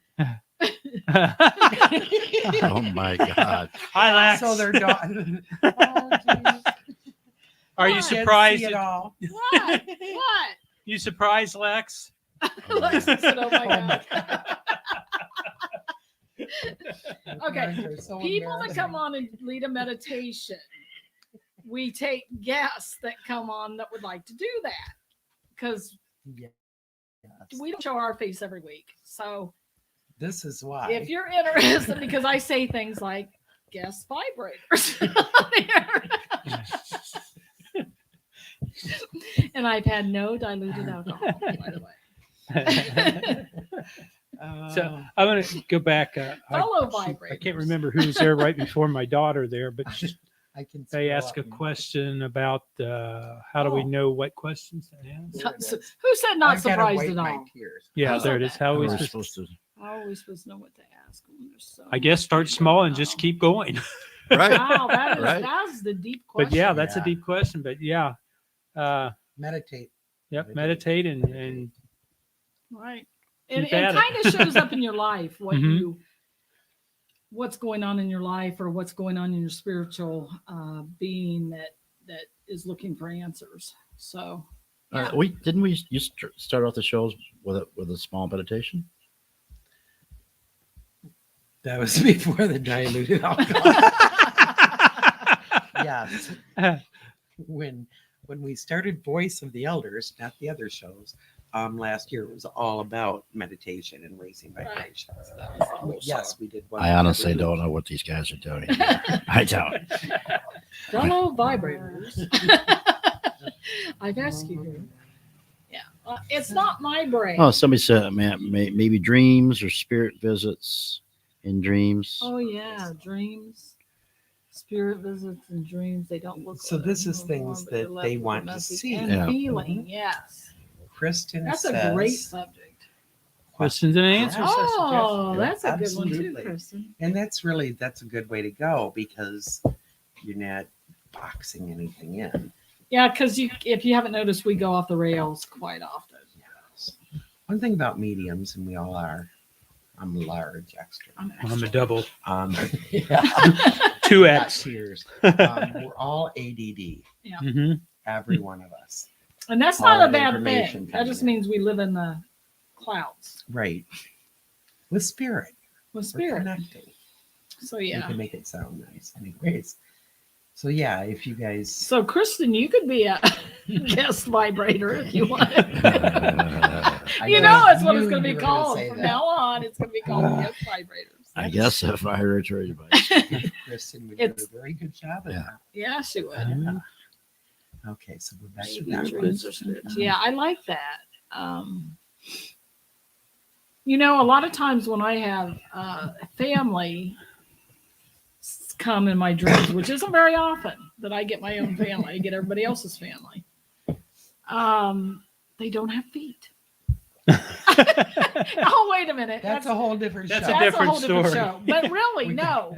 Oh my God. Hi, Lex. So they're done. Oh, geez. Are you Can't surprised? See it all. What? What? You surprised, Lex? Alexis said, "Oh my Oh my God." Okay, They're so People that embarrassing. come on and lead a meditation, we take guests that come on that would like to do that because Yes. we don't show our face every week. So This is why. if you're interested, because I say things like guest vibrators. And I've had no diluted alcohol, by the way. So I'm going to go back. Fellow I vibrators. can't remember who was there right before my daughter there, but I can. they scroll asked a up and- question about how do we Oh. know what questions to ask? There it So- is. Who said not I've gotta surprised wipe at my all? tears. Yeah, How's there it that? is. How We're we not supposed supposed to. I always supposed to know what to ask. There's so I guess start many small and people just now. keep going. Right. Wow, that is Right. that's the deep question. But yeah, that's Yeah. a deep question. But yeah, Meditate. yep, meditate and right. It Keep at it. kind of shows up in your life what Mhm. what's going on in your life or what's going on in your spiritual being that is looking for answers. So yeah. Didn't we start off the shows with a small meditation? That was before the diluted alcohol. Yes. When we started Voice of the Elders, not the other shows, last year it was all about meditation and raising vibrations. That was the whole Yes, show. we did one. I honestly every don't week. know what these guys are doing. I don't. Fellow vibrators. I've asked you here. Yeah. It's not my brain. Oh, somebody said, man, maybe dreams or spirit visits in dreams. Oh, yeah. Dreams. Spirit visits and dreams. They don't look So like this is warm, things but they're that left they with want to messy see. and Yeah. feeling. Yes. Kristen That's says, a great subject. Questions and answers. Oh, Yeah, that's a good one too, absolutely. Kristen. and that's a good way to go because you're not boxing anything in. Yeah, because if you haven't noticed, we go off the rails quite often. Yes. One thing about mediums, and we all are, I'm large, extra. I'm I'm a double. Yeah, 2x. tears. We're all ADD, Mm-hmm. every one of us. And that's all not a that bad information thing. That coming just in. means we live in the clouds Right. With spirit. with We're spirit. connecting. So We yeah. can make it sound nice. Anyways. So yeah, if you guys So Kristen, you could be a guest vibrator if you wanted. I You know know that's what you it's going to were be gonna called say from that. now on. It's going to be called guest vibrators. I guess a vibratory device. Kristen would do It's- a very good job of Yeah. that. Yeah, she would. Yeah. Okay, so we're back to Maybe that. dreams or spirits. Yeah, I like that. You know, a lot of times when I have family come in my dreams, which isn't very often that I get my own family, I get everybody else's family. They don't have feet. Oh, wait a minute. That's a whole different That's show. a different whole different story. show. But really, We no.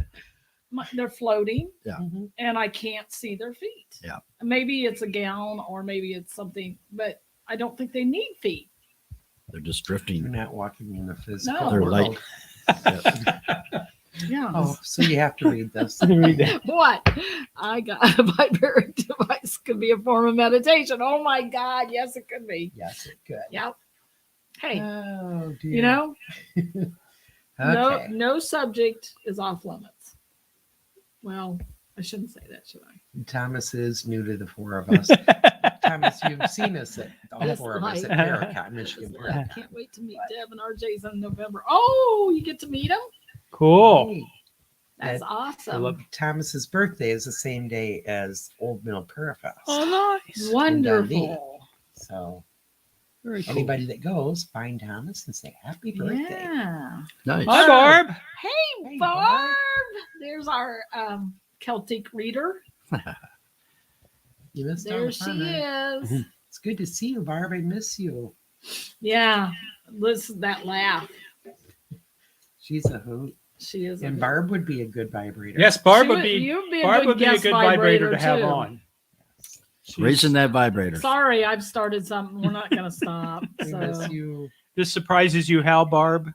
They're floating Mhm. and I can't see their feet. Yeah. Maybe it's a gown or maybe it's something, but I don't think they need feet. They're just You're drifting. not walking in the physical No. They're world. light. Yeah. Oh, so you have to read this. What? I got a vibrating device could be a form of meditation. Oh my God. Yes, it could be. Yes, it could. Yep. Hey, Oh dear. you know, Okay. no subject is off limits. Well, I shouldn't say that, should I? Thomas is new to the four of us. Thomas, you've seen us at all Just four of us at like- Paracon, Michigan. I can't wait to meet Deb and Arjay's in November. Oh, you get to meet them? Cool. Hey, That's That- awesome. Thomas's birthday is the same day as Old Mill Parafest. Oh, nice. Wonderful. So Very cool. anybody that goes, find Thomas and say happy birthday. Yeah. Nice. Hi, Barb. Hey, Barb. There's our Celtic reader. You missed There out she on it. is. It's good to see you, Barb. I miss you. Yeah. Listen, that laugh. She's a hoot. She is. And Barb would be a good vibrator. Yes, Barb She would be. You'd be a Barb good would be a guest good vibrator to have too. on. She's- Raising that vibrator. Sorry, I've started something. We're not going to stop. We miss So you. This surprises you, how, Barb?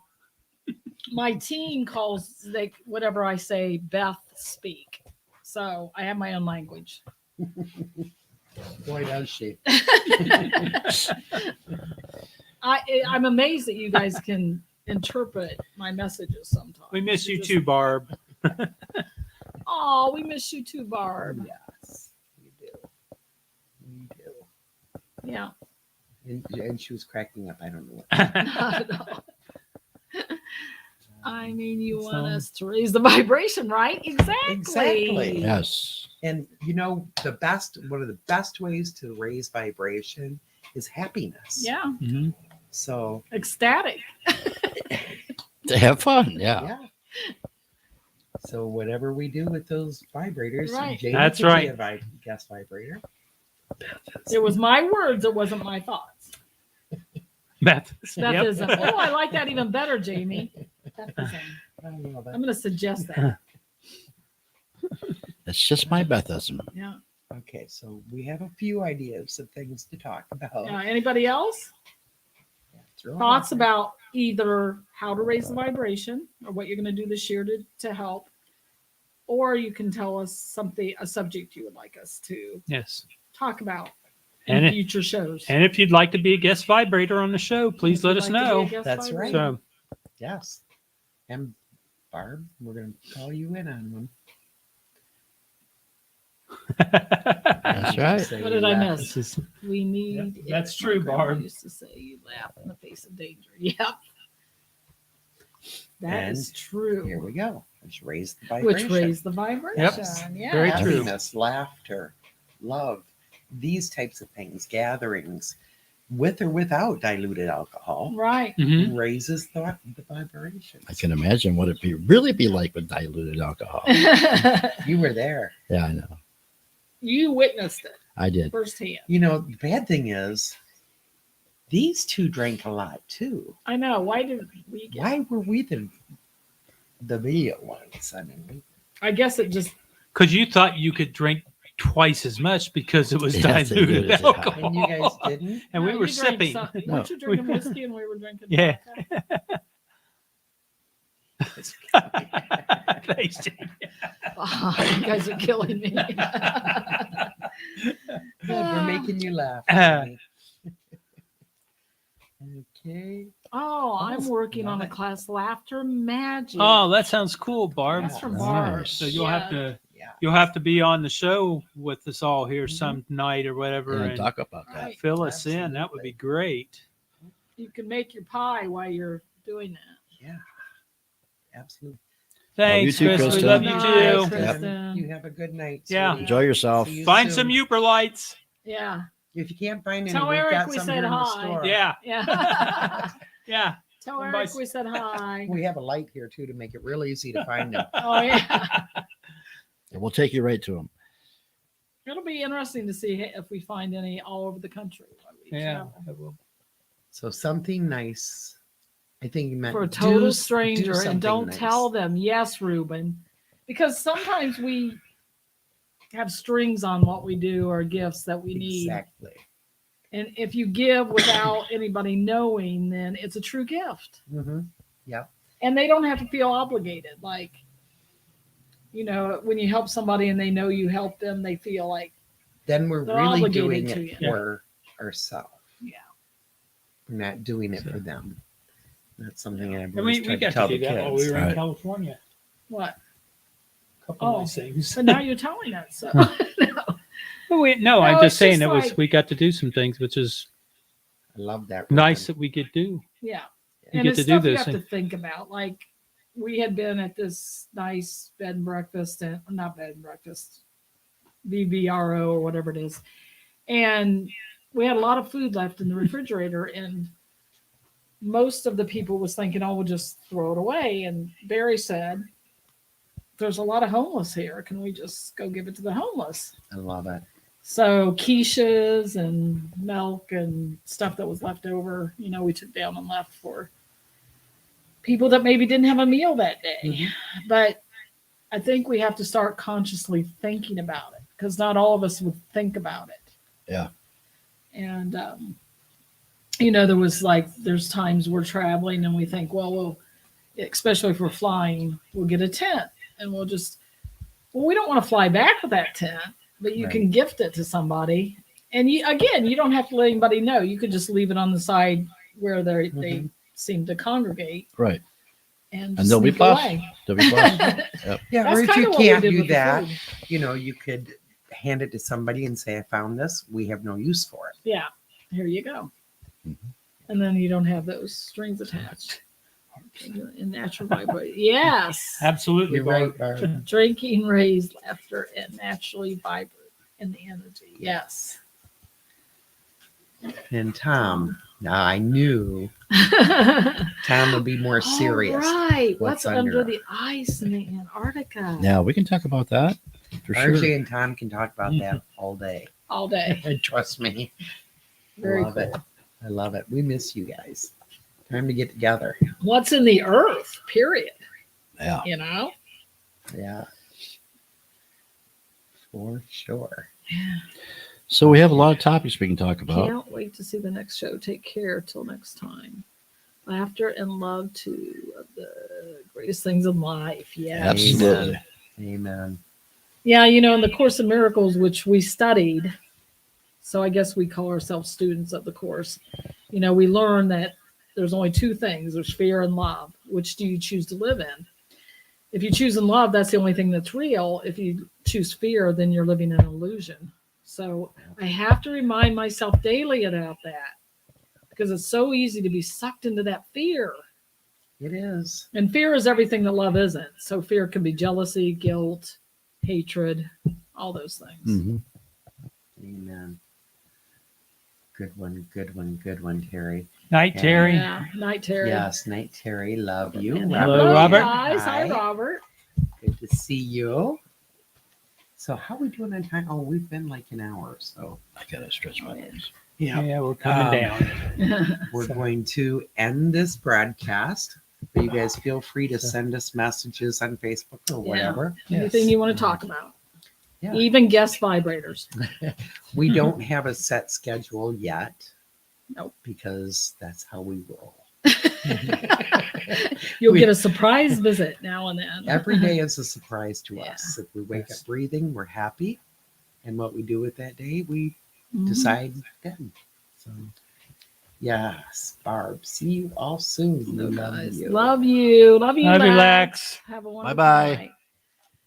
my team calls whatever I say Beth speak. So I have my own language. Boy, does she. I'm amazed that you guys can interpret my messages sometimes. We miss you Just- too, Barb. Oh, we miss you too, Barb. Yes, we do. We do. Yeah. And she was cracking up. I don't know what. Not at all. I mean, you So- want us to raise the vibration, right? Exactly. Exactly. Yes. And you know, one of the best ways to raise vibration is happiness. Yeah. Mhm. So Ecstatic. To have fun. Yeah. yeah. So whatever we do with those vibrators, Right. Jamie That's could be right. a guest vibrator. It was my words. It wasn't my thoughts. Beth. Bethism. Oh, I like that even better, Jamie. Bethism. I don't know I'm that. going to suggest that. That's just my Bethism. Yeah. Okay, so we have a few ideas of things to talk about. Anybody else? Throw 'em Thoughts out there. about either how to raise the vibration or what you're going to do this year to help, or you can tell us a subject you would like us to Yes. talk about in And future shows. And if you'd like to be a guest vibrator on the show, please If let you'd us like to be a know. guest That's right. vibrator. So, Yes. And Barb, we're going to call you in on one. That's right. Say What did I laugh. miss? this is We need. Yep, that's it. true, My grandma Barb. used to say, "You laugh in the face of danger." Yep. That is true. Here we go. Let's raise the Which vibration. raised the vibration. Yeah. Very true. Happiness, laughter, love, these types of things, gatherings, with or without diluted alcohol, Right. Mhm. raises the vibration. I can imagine what it really be like with diluted alcohol. You were there. Yeah, I know. You witnessed it I did. firsthand. You know, the bad thing is, these two drank a lot too. I know. Why did we get Why were we the video ones? I mean, I guess it just Because you thought you could drink twice as much because it was Yes, they diluted did. alcohol. and you guys didn't. And we No, were you drank sipping. some- No. Weren't you drinking whiskey and we were drinking Yeah. vodka? Thanks, Jane. Oh, you guys are killing me. We're making you laugh. Uh, Amy. Okay. Oh, I'm Almost working on a nine. class, Laughter Magic. Oh, that sounds cool, Barb. That's from Nice. Barb. So you'll have to Yeah. be on the show with us all here Mhm. some night or whatever, And and talk about that. Right. fill us in. That would Absolutely. be great. You can make your pie while you're doing that. Yeah. Absolutely. Thanks, too, Chris. We Kristen. love you Nice, too. Kristen. You have a good night. Yeah. sweetie. Enjoy yourself. See you Find soon. some Uber lights. Yeah. If you can't find any, Tell we've Eric got we some said here in the hi. store. Yeah, Yeah. yeah. Tell Come Eric by- we said hi. We have a light here too to make it real easy to find them. Oh, yeah. And we'll take you right to them. It'll be interesting to see if we find any all over the country. while we Yeah. travel. So something nice. I think you meant For a total do stranger, something and don't nice. tell them, yes, Reuben, because sometimes we have strings on what we do or gifts that we need. Exactly. And if you give without anybody knowing, then it's a true gift. Mm-hmm. Yep. And they don't have to feel obligated. Like, when you help somebody and they know you helped them, they feel like, Then we're They're really obligated doing to it you. for ourselves. yeah. We're not doing it for them. That's something I've And always we tried to got tell to the do that while we kids. were in Right. California. What? A couple Oh. of nice things. But now you're telling us. So. No, No, I'm it's just saying just it was. like- We got to do some things, which is I love that. nice Ruben. that we could do. Yeah. You And get it's to do stuff you this have to and- think about. Like, we had been at this nice bed and breakfast, and not bed and breakfast, VBRO or whatever it is. And we had a lot of food left in the refrigerator, and most of the people was thinking, oh, we'll just throw it away. And Barry said, there's a lot of homeless here. Can we just go give it to the homeless? I love it. So quiches and milk and stuff that was left over, we took down and left for people that maybe didn't have a meal that day. Mhm. But I think we have to start consciously thinking about it, because not all of us would think about it. Yeah. And, there's times we're traveling and we think, well, especially if we're flying, we'll get a tent and we don't want to fly back with that tent, but you can gift it to somebody. And you don't have to let anybody know. You could just leave it on the side where they Mhm. seem to congregate Right. and And they'll be sneak blessed. away. They'll be blessed. Yeah, That's or if kinda you what we can't did do with the that, food. you could hand it to somebody and say, I found this. We have no use for it. Yeah, here you go. Mhm. And then you don't have those strings attached. In natural vibration. Yes. Absolutely, You're Barb. right, Barb. Drinking, raised laughter, and naturally vibrant in the energy. Yes. And Tom, now I knew Tom would be more serious. All right. What's What's under under? the ice in the Antarctica? Now we can talk about that for Arjay sure. and Tom can talk about that all day. All day. And trust me. Very love cool. it. I love it. We miss you guys. Time to get together. What's in the earth, period. Yeah. Yeah. For sure. Yeah. So we have a lot of topics we can talk about. Can't wait to see the next show. Take care till next time. Laughter and love, two of the greatest things in life. Yeah. Absolutely. Amen. Yeah, in the Course of Miracles, which we studied, so I guess we call ourselves students of the Course, we learn that there's only two things. There's fear and love. Which do you choose to live in? If you choose in love, that's the only thing that's real. If you choose fear, then you're living in an illusion. So I have to remind myself daily about that, because it's so easy to be sucked into that fear. It is. And fear is everything that love isn't. So fear can be jealousy, guilt, hatred, all those things. Mhm. Amen. Good one, good one, good one, Terry. Night, Yeah. Terry. Yeah. Night, Terry. Yes, night, Terry. Love you. And Hello, hello, Robert. guys. Hi, Hi. Robert. Good to see you. So how we doing on time? Oh, we've been like an hour, so I gotta stretch my legs. Yeah, we're coming down. We're So- going to end this broadcast. But you guys feel free to send us messages on Facebook or whatever. Anything you want to talk about. Yeah. Even guest vibrators. We don't have a set schedule yet. Nope. Because that's how we roll. You'll We- get a surprise visit now and then. Every day is a surprise to Yeah. us. If we wake Yes. up breathing, we're happy. And what we do with that day, we Mhm. decide then. So, yes, Barb. See you all soon. We love Guys, you. love you. Love you. Love you, Lex. Lex. Have a wonderful Bye-bye. night.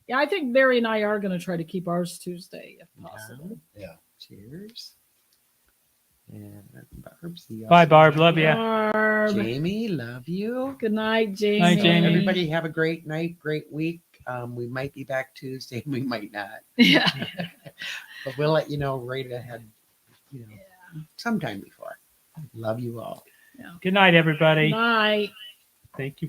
Yeah, I think Barry and I are going to try to keep ours Tuesday if possible. Yeah. Cheers. And Barb. See you all Bye, soon. Barb. Love you. Barb. Jamie, love you. Good night, Jamie. Night, Jamie. Everybody have a great night, great week. We might be back Tuesday, we might not. Yeah. But we'll let you know right ahead, sometime before. Love you all. Good night, everybody. Night. Thank you.